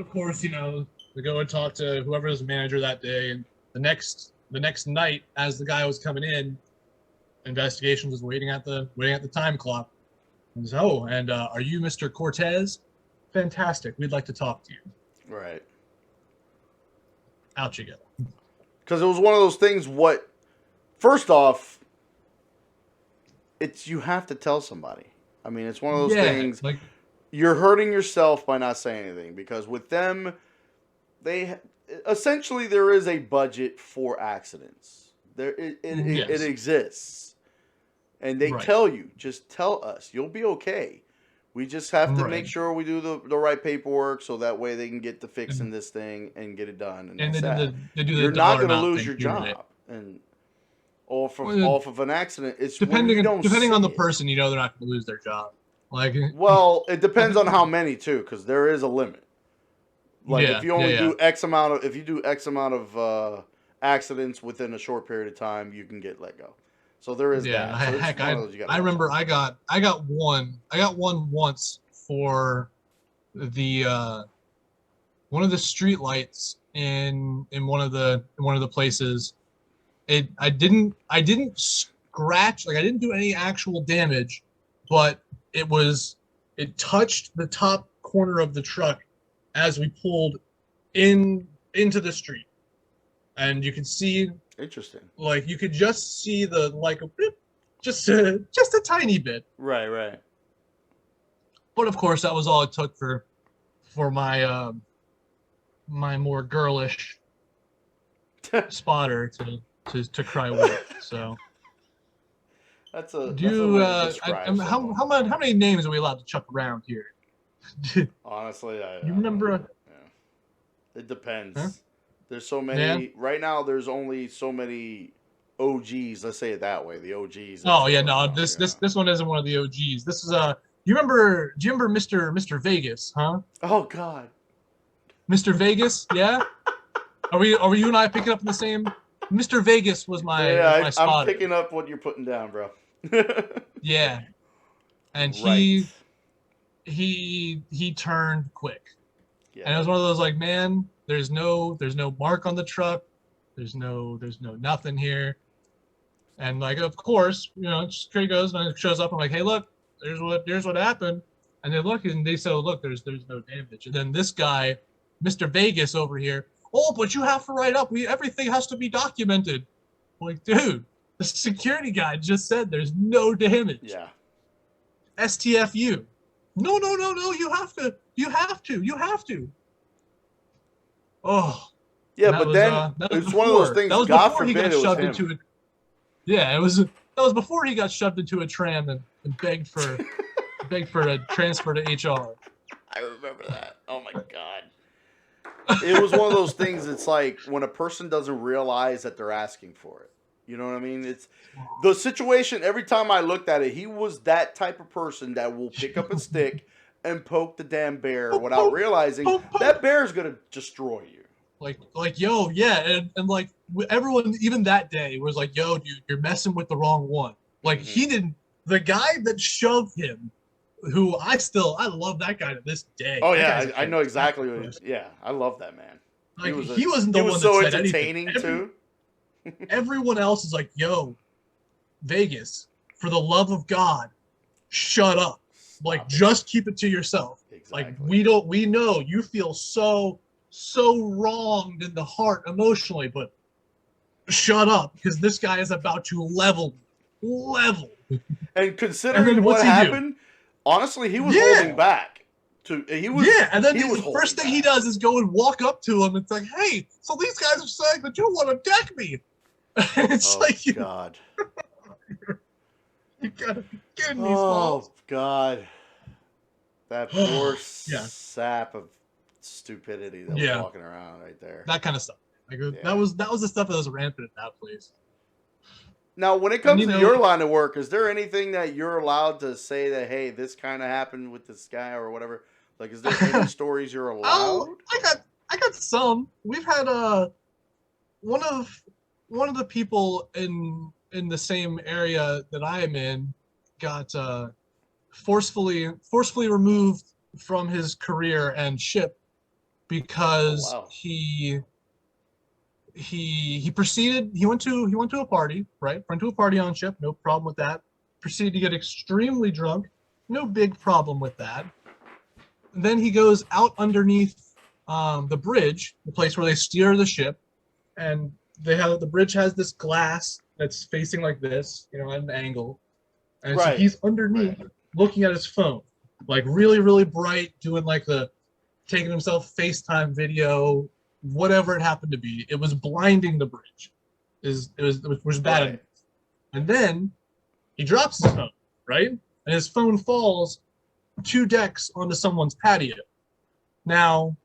of course, we go and talk to whoever's manager that day, and the next night, as the guy was coming in, investigations was waiting at the time clock. And so, are you Mr. Cortez? Fantastic. We'd like to talk to you. Right. Out you go. Because it was one of those things. First off, you have to tell somebody. I mean, it's one of those things. Like, you're hurting yourself by not saying anything, because with them, essentially there is a budget for accidents. It exists, and they tell you, just tell us, you'll be okay. We just have to make sure we do the right paperwork, so that way they can get to fixing this thing and get it done. And you're not going to lose your job. And off of an accident, it's depending on the person, they're not going to lose their job. Like, well, it depends on how many too, because there is a limit. Like, if you only do X amount of accidents within a short period of time, you can get let go. So there is that. So heck, I remember I got one once for the one of the street lights in one of the places. I didn't scratch, like, I didn't do any actual damage, but it touched the top corner of the truck as we pulled into the street, and you could see. Interesting. Like, you could just see just a tiny bit. Right. But of course, that was all it took for my my more girlish spotter to cry wolf. So. That's a. How many names are we allowed to chuck around here? Honestly, You remember? yeah. It depends. Huh? There's so Yeah. many right now. There's only so many OGs. Let's say it that way. The OGs that Oh show yeah, up no, now. this one isn't one of the OGs. This is you remember? Do you remember Mr. Vegas? Huh? Oh God. Mr. Vegas? Yeah. Are we you and I picking up in the same? Mr. Vegas was Yeah, my I'm spotter. picking up what you're putting down, bro. Yeah, and Right. he turned quick, Yeah. and it was one of those like, man, there's no mark on the truck, there's no nothing here, and like of course security goes and it shows up. I'm like, hey, look, here's what happened, and they look and they say, oh, look, there's no damage, and then this guy, Mr. Vegas over here, oh, but you have to write up, everything has to be documented. I'm like, dude, the security guy just said there's no damage. Yeah. STFU. No, no, no, no. You have to. You have to. You have to. Oh, Yeah, and but then that was it's one of those before. things. That was God before he forbid got it was shoved him. into it. Yeah, that was before he got shoved into a tram and begged for a transfer to HR. I remember that. Oh my God. It was one of those things. It's like when a person doesn't realize that they're asking for it. You know what I mean? It's the situation. Every time I looked at it, he was that type of person that will pick up a stick and poke the damn bear Poke, without poke, realizing poke, that poke. bear is gonna destroy you. Like, yo, yeah, and like everyone, even that day, was like, yo, dude, you're messing with the wrong one. Like Mm-hmm. he didn't. The guy that shoved him, who I love that guy to this day. Oh That guy's yeah, a I know fantastic exactly what. person. Yeah, I love that man. Like he wasn't the he was one that so said anything. entertaining too. Everyone else is like, yo, Vegas, for the love of God, shut up. Like, Stop it. just keep it to yourself. Exactly. Like, we know you feel so wronged in the heart emotionally, but shut up, because this guy is about to level. And And considering then what's what he do? happened, honestly, he was Yeah. holding back. And then he was the holding first thing he back. does is go and walk up to him. It's like, hey, so these guys are saying that you want to deck me. It's Oh like, God. you gotta be kidding me, Oh Smalls. God. That poor Yeah. sap of stupidity that was Yeah. walking around right there. That kind of stuff. Like Yeah. that was the stuff that was rampant at that place. Now, when it And comes you to know, your line of work, is there anything that you're allowed to say that, hey, this kind of happened with this guy or whatever? Like, is there any stories you're allowed? I got some. We've had one of the people in the same area that I am in got forcefully removed from his career and ship because Oh, wow. he proceeded. He went to a party, right? Went to a party on ship, no problem with that. Proceeded to get extremely drunk, no big problem with that. And then he goes out underneath the bridge, the place where they steer the ship, and the bridge has this glass that's facing like this, at an angle, and so Right. he's underneath, looking at his phone, like really, really bright, doing like taking himself FaceTime video, whatever it happened to be. It was blinding the bridge. It was bad. Right. And then he drops his phone, right? And his phone falls 2 decks onto someone's patio. Now,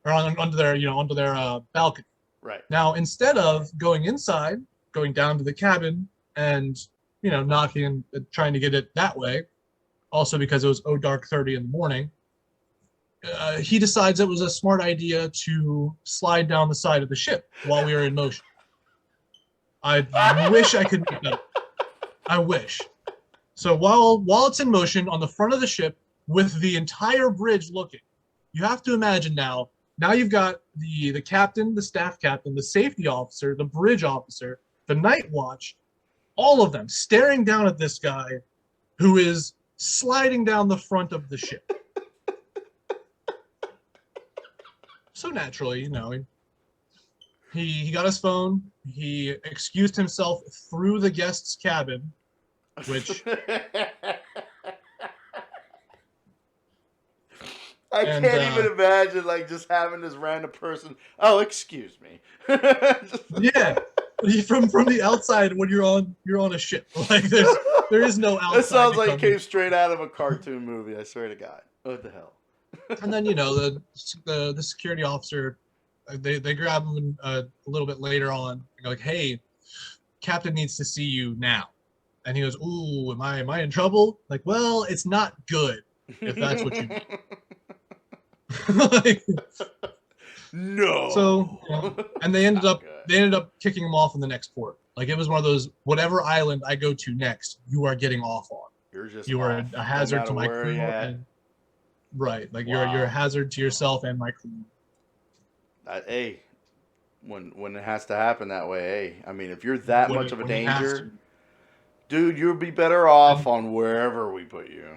or onto their balcony. Right. Now, instead of going inside, going down to the cabin and knocking, trying to get it that way, also because it was dark 30 in the morning, he decides it was a smart idea to slide down the side of the ship while we were in motion. I wish I could make that up. I wish. So while it's in motion on the front of the ship with the entire bridge looking, you have to imagine now you've got the captain, the staff captain, the safety officer, the bridge officer, the night watch, all of them staring down at this guy who is sliding down the front of the ship. So naturally, he got his phone. He excused himself through the guest's cabin, which I can't even imagine like just having this random person. Oh, excuse me. Yeah, from the outside when you're on a ship, like there is no outside. It sounds like it came straight out of a cartoon movie. I swear to God. What the hell? And then the security officer, they grab him a little bit later on. And go like, hey, captain needs to see you now. And he goes, ooh, am I in trouble? Like, well, it's not good if that's what you mean. Like, No. so, and they ended up kicking him off in the next port. Like, it was one of those, whatever island I go to next, you are getting off on. You are a hazard to my crew. And, right. Like, you're a hazard to yourself and my crew. Hey, when it has to happen that way, hey, I mean, if you're that much of a danger, dude, you'll be better off on wherever we put you.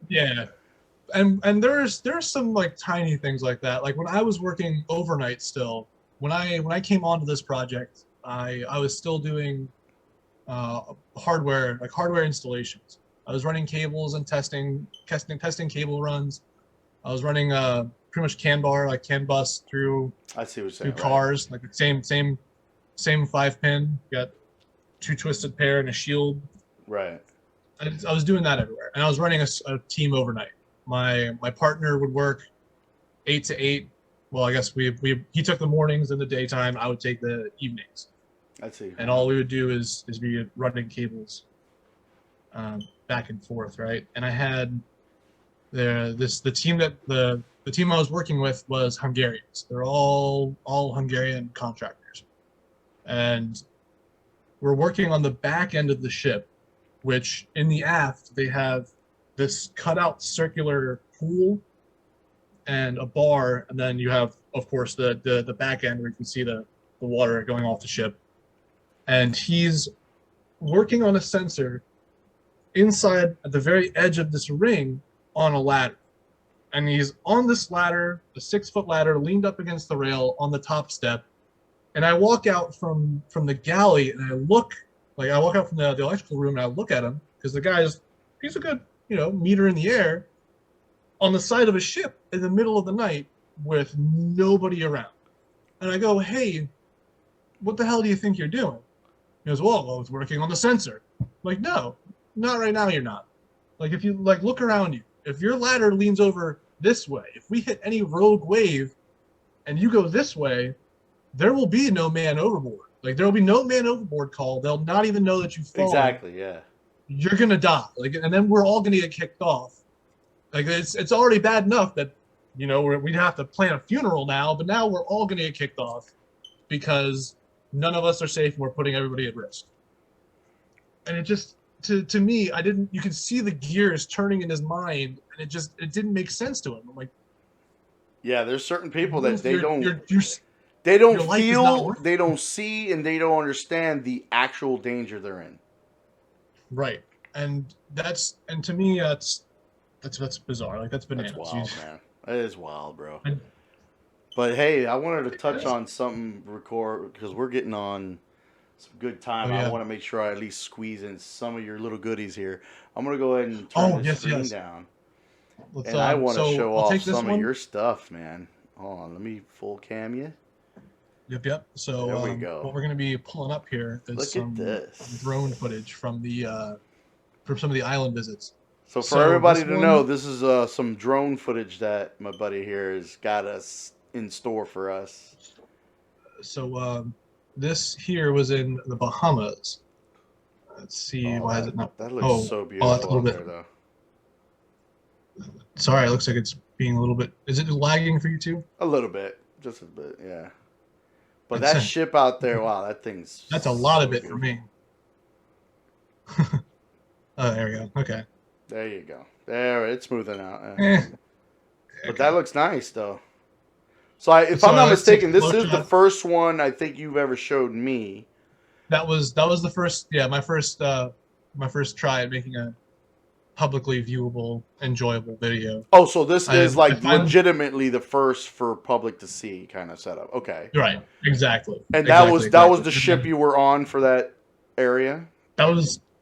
Yeah. And there's some like tiny things like that. Like when I was working overnight still, when I came onto this project, I was still doing hardware installations. I was running cables and testing cable runs. I was running pretty much CAN bar, like CAN bus through cars, right. Like the same 5-pin, got 2 twisted pair and a shield. Right. I was doing that everywhere, and I was running a team overnight. My partner would work 8 to 8. Well, I guess he took the mornings and the daytime. I would take the evenings. I see. And all we would do is be running cables back and forth, right? And I had the team I was working with was Hungarians. They're all Hungarian contractors, and we're working on the back end of the ship, which in the aft they have this cutout circular pool and a bar, and then you have, of course, the back end where you can see the water going off the ship. And he's working on a sensor inside at the very edge of this ring on a ladder. And he's on this ladder, a 6-foot ladder, leaned up against the rail on the top step. And I walk out from the galley and I walk out from the electrical room and I look at him, because the guy's, he's a good, meter in the air on the side of a ship in the middle of the night with nobody around. And I go, hey, what the hell do you think you're doing? He goes, well, I was working on the sensor. I'm like, no, not right now, you're not. Like, if you look around you, if your ladder leans over this way, if we hit any rogue wave and you go this way, there will be no man overboard. Like, there will be no man overboard call. They'll not even know that you've fallen. Exactly, yeah. You're gonna die. Like, and then we're all gonna get kicked off. Like, it's already bad enough that, we'd have to plan a funeral now, but now we're all gonna get kicked off because none of us are safe and we're putting everybody at risk. And it just, to me, you can see the gears turning in his mind, and it didn't make sense to him. I'm like, yeah, there's certain people that they don't feel, they don't see, and they don't understand the actual danger they're in. Right. And to me, that's bizarre. Like, that's bananas. That's wild, man. That is wild, bro. But hey, I wanted to touch on something because we're getting on some good time. I want to make sure I at least squeeze in some of your little goodies here. I'm going to go ahead and turn this screen down. And I want to show off some of your stuff, man. Hold on, let me full cam you. Yep. So there we go. What we're going to be pulling up here is some drone footage from some of the island visits. So for everybody to know, this is some drone footage that my buddy here has got us in store for us. So this here was in the Bahamas. Let's see, why is it not? That looks so beautiful that's a little bit there, though. Sorry, it looks like it's being a little bit. Is it lagging for you too? A little bit, just a bit, yeah. But that ship out there, wow, that's a lot of it for me. Oh, there we go. Okay. There you go. There, it's smoothing out. But that looks nice, though. So, if I'm not mistaken, this is the first one I think you've ever showed me. That was the first. Yeah, my first try at making a publicly viewable, enjoyable video. Oh, so this is legitimately the first for public to see kind of setup. Okay. Right. Exactly. And that was the ship you were on for that area? That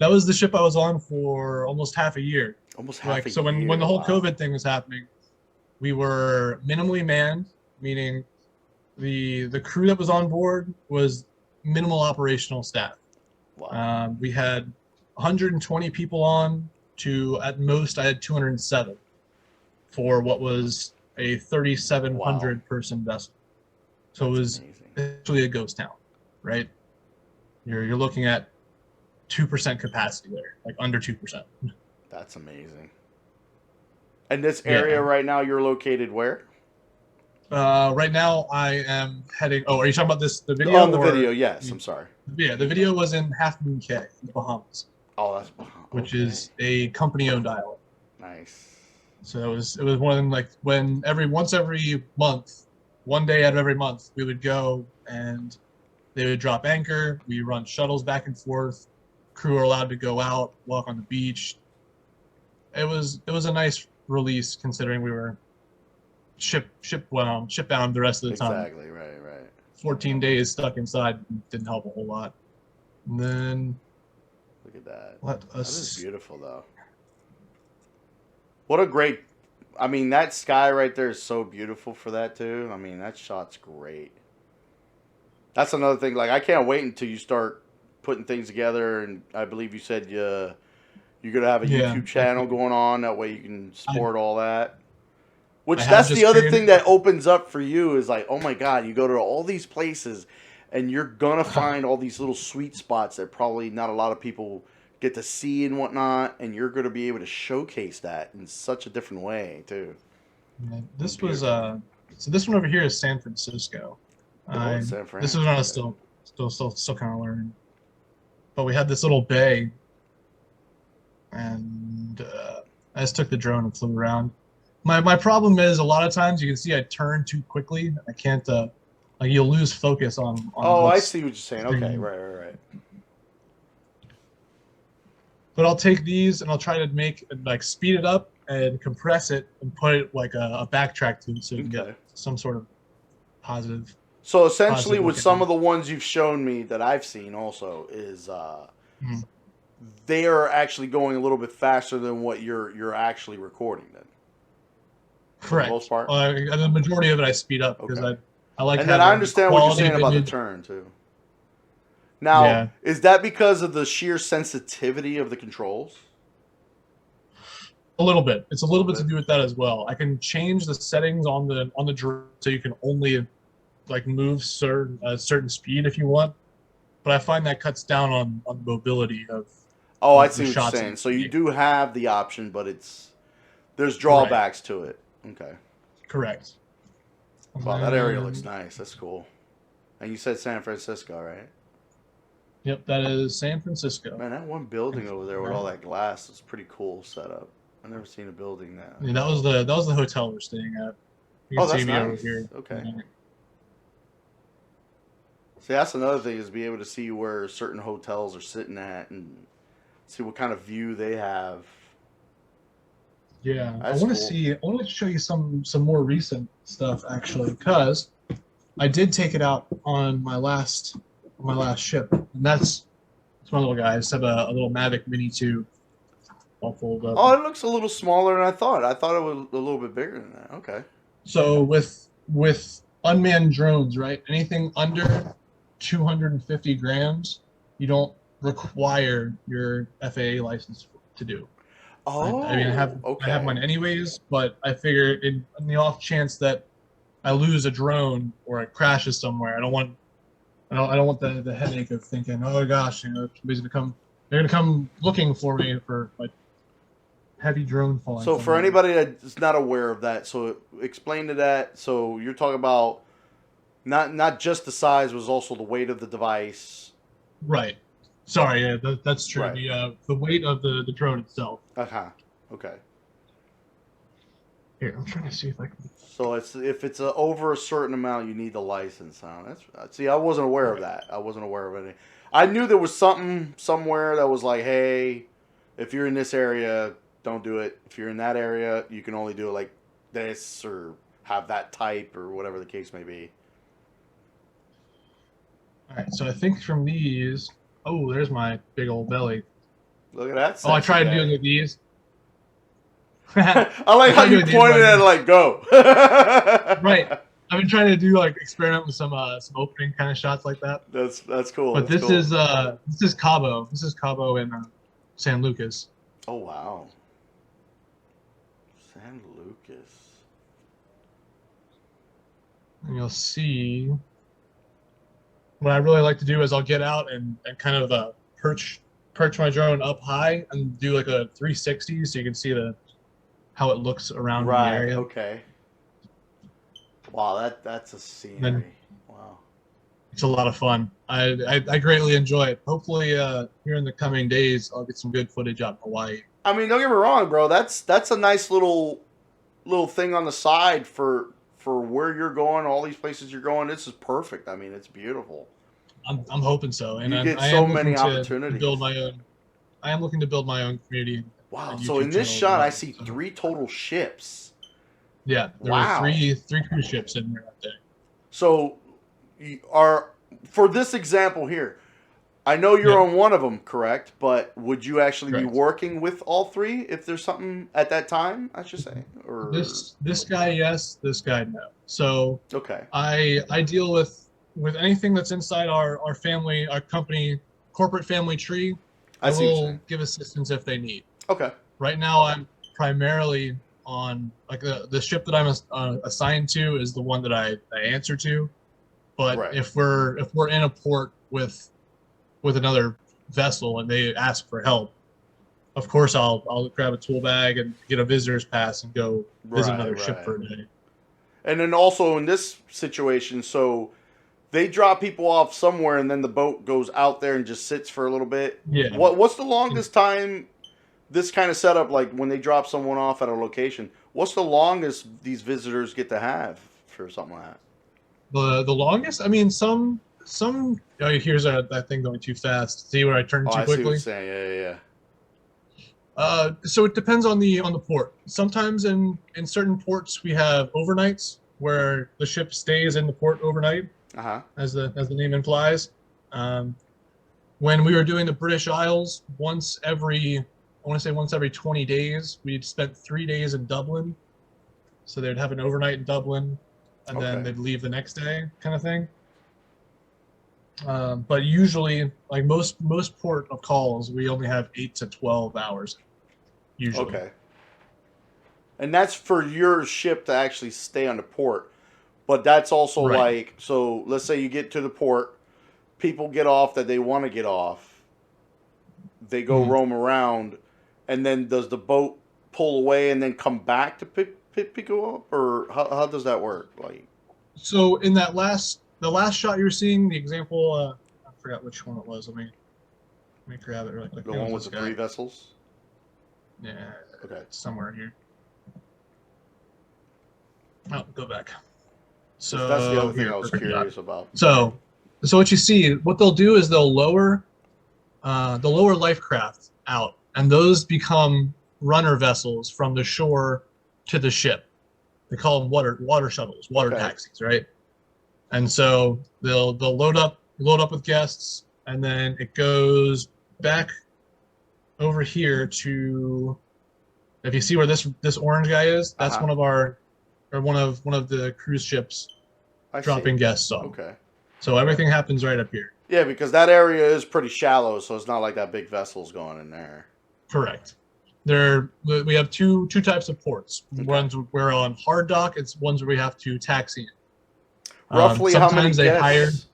was the ship I was on for almost half a year. So when the whole COVID thing was happening, we were minimally manned, meaning the crew that was on board was minimal operational staff. Wow. We had 120 people on to, at most, I had 207 for what was a 3,700 Wow. person vessel. So it That's was amazing. essentially a ghost town, right? You're looking at 2% capacity there, like under 2%. That's amazing. And this area Yeah. right now, you're located where? Right now I am heading. Oh, are you talking about the video On the video, or? yes. I'm sorry. Yeah, the video was in Half Moon Cay, in the Bahamas, Oh, that's which okay. is a company-owned island. Nice. So it was one of them, like when once every month, one day out of every month, we would go and they would drop anchor. We run shuttles back and forth. Crew are allowed to go out, walk on the beach. It was a nice release considering we were shipbound the rest of the time. Exactly. Right. Right. 14 days stuck inside didn't help a whole lot. And then Look at that. let That is us. beautiful, though. What a great. I mean, that sky right there is so beautiful for that too. I mean, that shot's great. That's another thing. Like, I can't wait until you start putting things together. And I believe you said you're gonna have a Yeah, YouTube channel going on. That way you can support all that. Which I have that's just the other created. thing that opens up for you is like, oh my God, you go to all these places, and you're gonna find all these little sweet spots that probably not a lot of people get to see and whatnot, and you're gonna be able to showcase that in such a different way too. This was so this one over here is San Francisco. Oh, it's San Fran. This is when I was still kind of learning. But we had this little bay, and I just took the drone and flew around. My problem is a lot of times you can see I turn too quickly. I can't like you'll lose focus on. Oh, I see what you're saying. Okay, right. But I'll take these and I'll try to make like speed it up and compress it and put it like a backtrack to it so you can get some sort of positive. So essentially, Positive with looking. some of the ones you've shown me that I've seen, also is they are actually going a little bit faster than what you're actually recording. Then, Correct. For the most part. The majority of it I speed up because I like. And then I having understand what you're quality saying about the image. turn too. Now, Yeah. is that because of the sheer sensitivity of the controls? A little bit. It's a little bit to do with that as well. I can change the settings on the drone so you can only like move certain speed if you want. But I find that cuts down on the mobility of. Oh, I the see what you're shots saying. in So you the do have the option, but there's drawbacks to it. Okay. Correct. Wow, that area looks nice. That's cool. And you said San Francisco, right? Yep, that is San Francisco. Man, that one building over there with all that glass is pretty cool setup. I've never seen a building that. Yeah, that was the hotel we're staying at. You can Oh, that's see me nice. over here. Okay. See, that's another thing is be able to see where certain hotels are sitting at and see what kind of view they have. Yeah, That's I want to cool. see. I want to show you some more recent stuff actually, because I did take it out on my last ship, and that's my little guy. I just have a little Mavic Mini 2 all folded up. Oh, it looks a little smaller than I thought. I thought it was a little bit bigger than that. Okay. So with unmanned drones, right? Anything under 250 grams, you don't require your FAA license to do. Oh, I mean, I have mine anyways, but I figure in the off chance that I lose a drone or it crashes somewhere, I don't want the headache of thinking, oh gosh, somebody's gonna come. They're gonna come looking for me for like heavy drone falling. So for anybody that's not aware of that, so explain to that. So you're talking about not just the size, was also the weight of the device. Right. Sorry, yeah, that's true. Right. The weight of the drone itself. Okay. Here, I'm trying to see if I can. So if it's over a certain amount, you need the license. See, I wasn't aware of that. I wasn't aware of any. I knew there was something somewhere that was like, hey, if you're in this area, don't do it. If you're in that area, you can only do it like this or have that type or whatever the case may be. All right, so I think from these. Oh, there's my big old belly. Look at that. Oh, I tried doing it with these. I like how you pointed at it like, go. Right. I've been trying to do like experiment with some opening kind of shots like that. That's cool. But this is Cabo. This is Cabo in San Lucas. Oh wow. San Lucas. And you'll see what I really like to do is I'll get out and kind of perch my drone up high and do like a 360 so you can see how it looks around the Right. area. Okay. Wow, that's a scenery. Wow. It's a lot of fun. I greatly enjoy it. Hopefully, here in the coming days, I'll get some good footage out in Hawaii. I mean, don't get me wrong, bro. That's a nice little thing on the side for where you're going, all these places you're going. This is perfect. I mean, it's beautiful. I'm hoping so, and You get I so am many looking opportunities. to build my own. I am looking to build my own community. Wow. and So in YouTube this channel shot, as well. I see 3 total ships. Yeah, there Wow. were three cruise ships in there that day. So, for this example here, I know you're on one of them, correct? But would you actually be working with all 3 if there's something at that time? I should say, or This guy, yes. This guy, no. So okay. I deal with anything that's inside our family, our company, corporate family tree. I will give assistance if they need. Okay. Right now, I'm primarily on like the ship that I'm assigned to is the one that I answer to. But if we're in a port with another vessel and they ask for help, of course I'll grab a tool bag and get a visitor's pass and go visit another ship for a day. And then also in this situation, so they drop people off somewhere and then the boat goes out there and just sits for a little bit. Yeah. What's the longest time this kind of setup, like when they drop someone off at a location, what's the longest these visitors get to have for something like that? The longest? I mean, some. Oh, here's that thing going too fast. See where I turned too quickly? I see what you're saying. Yeah. So it depends on the port. Sometimes in certain ports we have overnights where the ship stays in the port overnight, as the name implies. When we were doing the British Isles, once every 20 days, we'd spent 3 days in Dublin. So they'd have an overnight in Dublin, and then they'd leave the next day, kind of thing. But usually, like most port of calls, we only have 8 to 12 hours. Usually. Okay. And that's for your ship to actually stay on the port. But that's also like, so let's say you get to the port, people get off that they want to get off. They go roam around, and then does the boat pull away and then come back to pick you up, or how does that work? Like, so in the last shot you were seeing, the example, I forgot which one it was. Let me grab it really quick. The one with the 3 vessels? Yeah. Okay. It's somewhere here. Oh, go back. So that's the other thing I was curious about. So what you see, what they'll do is they'll lower life craft out, and those become runner vessels from the shore to the ship. They call them water shuttles, water taxis, right? And so they'll load up with guests, and then it goes back over here to, if you see where this orange guy is, that's one of the cruise ships dropping guests off. Okay. So everything happens right up here. Yeah, because that area is pretty shallow, so it's not like that big vessel's going in there. Correct. We have two types of ports. Ones where on hard dock, it's ones where we have to taxi in. Roughly how many guests?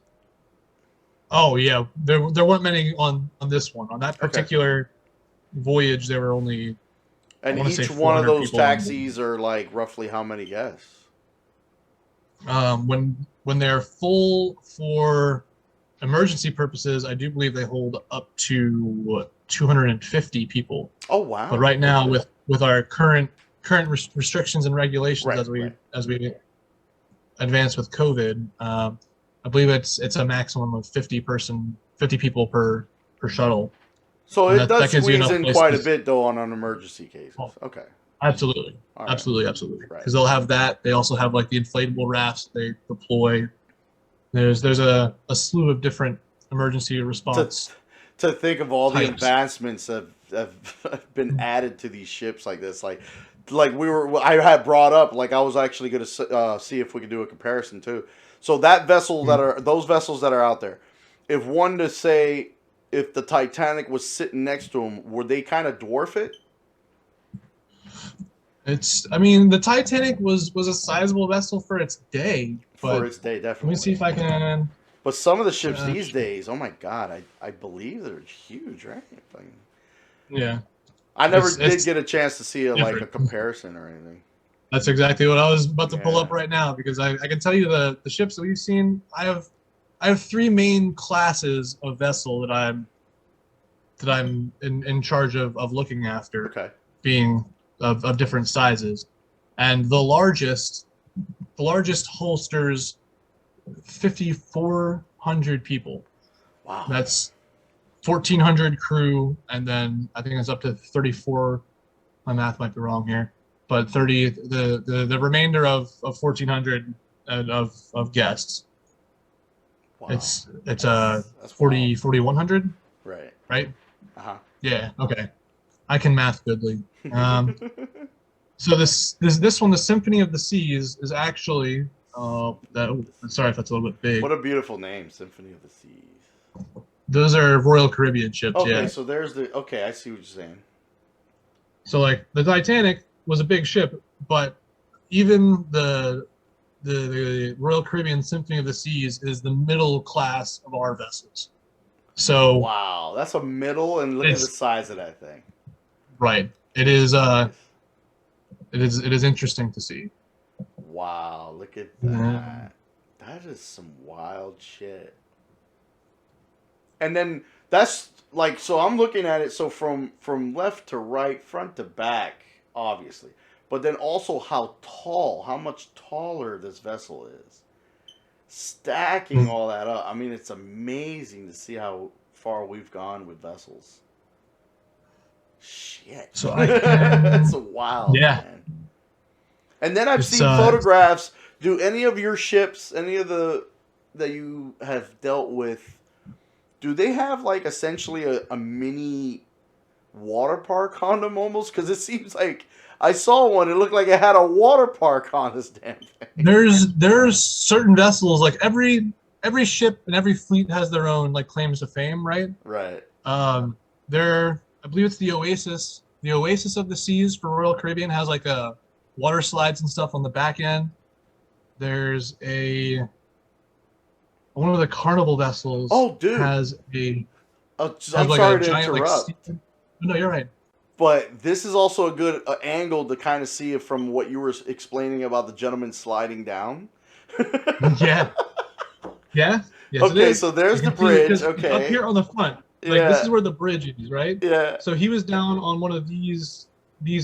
Oh yeah, there weren't many on this one. On that particular voyage, there were only. And each one of those taxis are like roughly how many guests? When they're full for emergency purposes, I do believe they hold up to 250 people. Oh wow! But right now, with our current restrictions and regulations as we advance with COVID, I believe it's a maximum of 50 people per shuttle. So it does squeeze in quite a bit though on emergency cases. Okay. Absolutely. Right. Absolutely. Because they'll have that. They also have like the inflatable rafts they deploy. There's a slew of different emergency response. To think of all the advancements that have been added to these ships like this, like I had brought up, like I was actually going to see if we could do a comparison too. So that vessel those vessels that are out there, if one to say if the Titanic was sitting next to them, would they kind of dwarf it? I mean, the Titanic was a sizable vessel for its day, For but its day, let me see definitely. if I can. But some of the ships these days, oh my god, I believe they're huge, right? Like, Yeah, I never did it's get a chance to see a different. comparison or anything. That's exactly what I was about to pull Yeah. up right now because I can tell you the ships that we've seen. I have three main classes of vessel that I'm in charge of looking after, Okay. being of different sizes, and the largest holsters 5,400 people. Wow. That's 1,400 crew, and then I think it's up to 34. My math might be wrong here, but 30 the remainder of 1,400 of guests. Wow. It's That's wild. 4,100, Right. right? Uh huh. Yeah. Okay. I can math goodly. So this one, the Symphony of the Seas, is actually sorry if that's a little bit What big. a beautiful name, Symphony of the Seas. Those are Royal Caribbean ships, Okay, yeah. so there's the. Okay, I see what you're saying. So like the Titanic was a big ship, but even the Royal Caribbean Symphony of the Seas is the middle class of our vessels. So Wow, that's a middle, and look at the it's size of that thing. right. Jesus Christ. It is interesting to see. Wow, look at Um, that. That is some wild shit. And then that's like so I'm looking at it so from left to right, front to back, obviously. But then also how tall, how much taller this vessel is. Stacking all that up. I mean, it's amazing to see how far we've gone with vessels. Shit. so I That's can wild, yeah. man. And then I've It's seen photographs. Do any of your ships, any of the that you have dealt with, do they have like essentially a mini water park on them almost? Because it seems like I saw one. It looked like it had a water park on this damn thing. there's certain vessels like every ship and every fleet has their own like claims to fame, right? Right. There I believe it's the Oasis. The Oasis of the Seas for Royal Caribbean has like a water slides and stuff on the back end. There's a one of the Carnival vessels Oh, dude. has a I'm has like a sorry to giant like interrupt, no, you're right. but this is also a good angle to kind of see it from what you were explaining about the gentleman sliding down. Yeah, yeah, yes, it Okay, is. so You there's the can see it bridge. because up Okay. here on the front, like this Yeah. is where the bridge is, right? Yeah. So he was down on one of these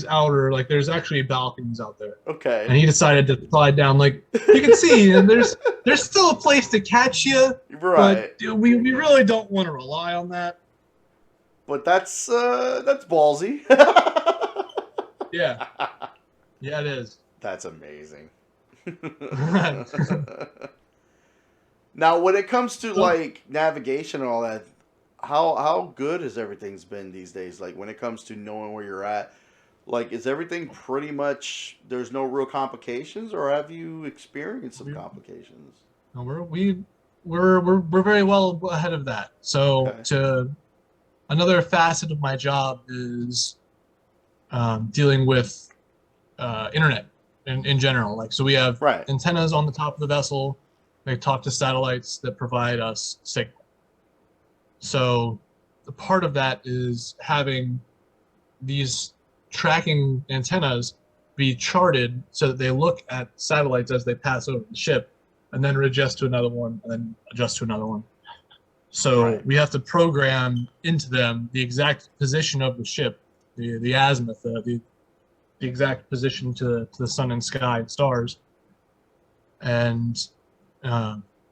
outer like there's actually balconies out there, and Okay. he decided to slide down. Like you can see, and there's still a place to catch you, but Right. we really don't want to rely on that. But that's ballsy. Yeah, yeah, it is. That's amazing. Now, when it comes to So, like navigation and all that, how good has everything's been these days? Like when it comes to knowing where you're at, like is everything pretty much there's no real complications, or have you experienced some we, complications? no, we're very well ahead of that. So Okay. to another facet of my job is dealing with internet in general. Like, so we have Right. antennas on the top of the vessel. They talk to satellites that provide us signal. So the part of that is having these tracking antennas be charted so that they look at satellites as they pass over the ship and then adjust to another one and then adjust to another one. So Right. we have to program into them the exact position of the ship, the azimuth, the exact position to the sun and sky and stars, and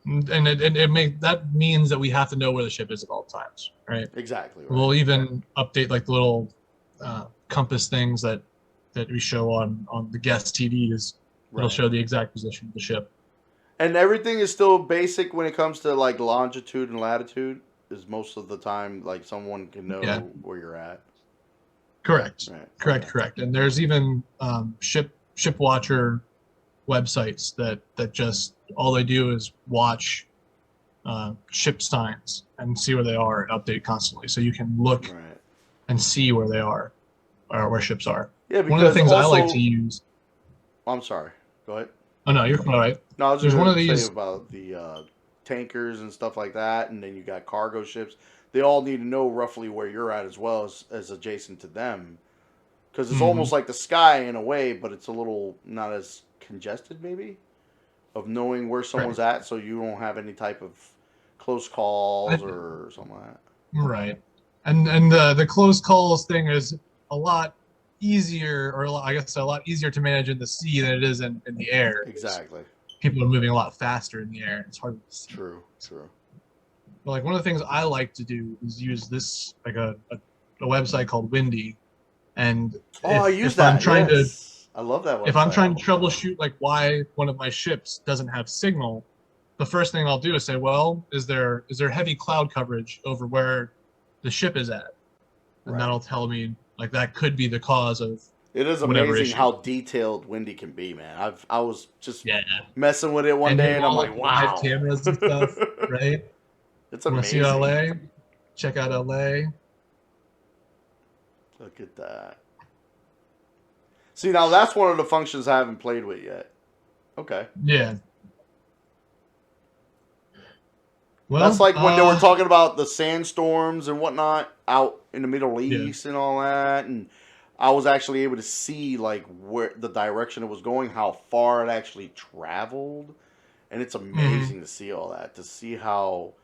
it make that means that we have to know where the ship is at all times, right? Exactly. Right. We'll even update like the little compass things that we show on the guest TVs. It'll Right. show the exact position of the ship. And everything is still basic when it comes to like longitude and latitude. Is most of the time like someone can Yeah, know where you're at. correct, Right. correct, Okay. correct. And there's even ship watcher websites that just all they do is watch ship signs and see where they are and update constantly, so you can look Right. and see where they are or where ships are. Yeah, one of the because things I like also, to use. I'm sorry. Go ahead. Oh no, you're all right. No, I was just There's one going of to say these. about the tankers and stuff like that, and then you got cargo ships. They all need to know roughly where you're at as well as adjacent to them, because it's Mhm. almost like the sky in a way, but it's a little not as congested maybe of knowing where Right. someone's at, so you don't have any type of close calls or something like that. Right. And the close calls thing is a lot easier, or I guess a lot easier to manage in the sea than it is in the air. Exactly. People are moving a lot faster in the air. It's hard to see. True. True. But like one of the things I like to do is use this like a website called Windy, and Oh, I use if I'm that. trying to Yes, I love that if I'm website. trying to troubleshoot like why one of my ships doesn't have signal, the first thing I'll do is say, well, is there heavy cloud coverage over where the ship is at? And Right. that'll tell me like that could be the cause of It is whatever amazing issue. how detailed Windy can be, man. I was just Yeah. messing with it one And you day, have and I'm all like, like the live wow. cameras and stuff, right? It's You want to see amazing. LA? Check out LA. Look at that. See, now that's one of the functions I haven't played with yet. Okay. Yeah. That's Well, like when they were talking about the sandstorms and whatnot out in the Middle yeah. East and all that, and I was actually able to see like where the direction it was going, how far it actually traveled, and it's Hmm. amazing to see all that, to see how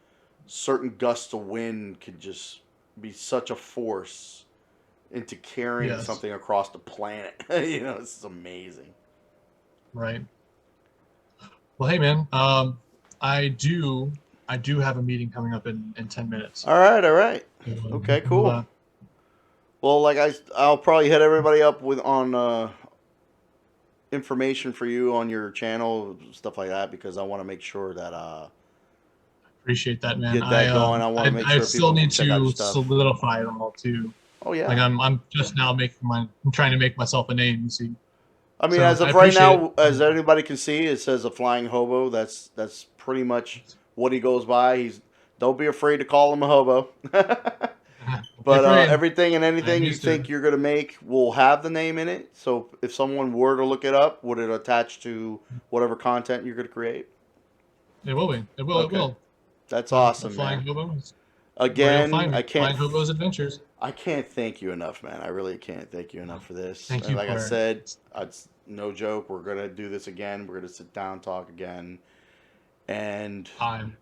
certain gusts of wind could just be such a force into carrying Yes. something across the planet. It's amazing. Right. Well, hey man, I do I do have a meeting coming up in 10 minutes. All right, all right. So, Okay, we'll, cool. Well, like I'll probably hit everybody up with on information for you on your channel, stuff like that, because I want to make sure that appreciate that, man. get that going. I want to make I sure still people can need check out your to stuff. solidify it all too. Oh Like yeah. I'm just now I'm trying to make myself a name, you see. I mean, So as I of right appreciate it. now, as anybody can see, it says a flying hobo. That's pretty much what he goes by. He's don't be afraid to call him a hobo. Don't be But afraid. everything and I am anything you used to think it. you're gonna make will have the name in it. So if someone were to look it up, would it attach to whatever content you're gonna create? It will be. It will. It Okay, will. that's The awesome, man. Flying Hobo is where you'll Again, find me. Flying Hobo's Adventures. I can't thank you enough, man. I really can't thank you enough for this. Thank And you like I for. said, it's no joke. We're gonna do this again. We're gonna sit down, talk again, and I'm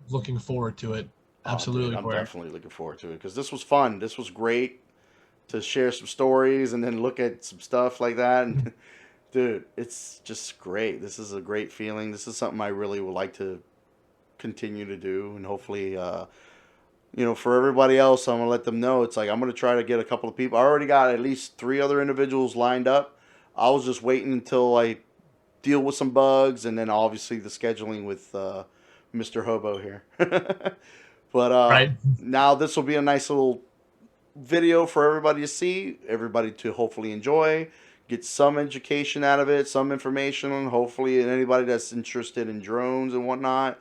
looking forward to it. oh, dude, Absolutely, I'm Blair. definitely looking forward to it because this was fun. This was great to share some stories and then look at some stuff like that. And dude, it's just great. This is a great feeling. This is something I really would like to continue to do, and hopefully, for everybody else, I'm gonna let them know. It's like I'm gonna try to get a couple of people. I already got at least 3 other individuals lined up. I was just waiting until I deal with some bugs, and then obviously the scheduling with Mr. Hobo here. But Right. now this will be a nice little video for everybody to see, everybody to hopefully enjoy, get some education out of it, some information, and hopefully anybody that's interested in drones and whatnot.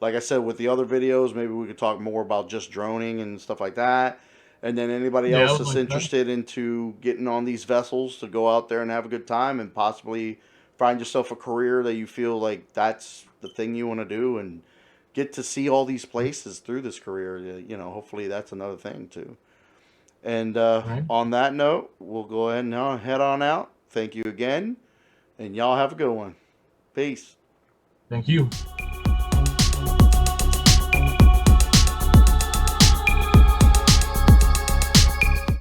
Like I said, with the other videos, maybe we could talk more about just droning and stuff like that. And then anybody Yeah, I else would that's like that. interested into getting on these vessels to go out there and have a good time and possibly find yourself a career that you feel like that's the thing you want to do and get to see all these places through this career. Hopefully that's another thing too. And Right. on that note, we'll go ahead and head on out. Thank you again, and y'all have a good one. Peace. Thank you.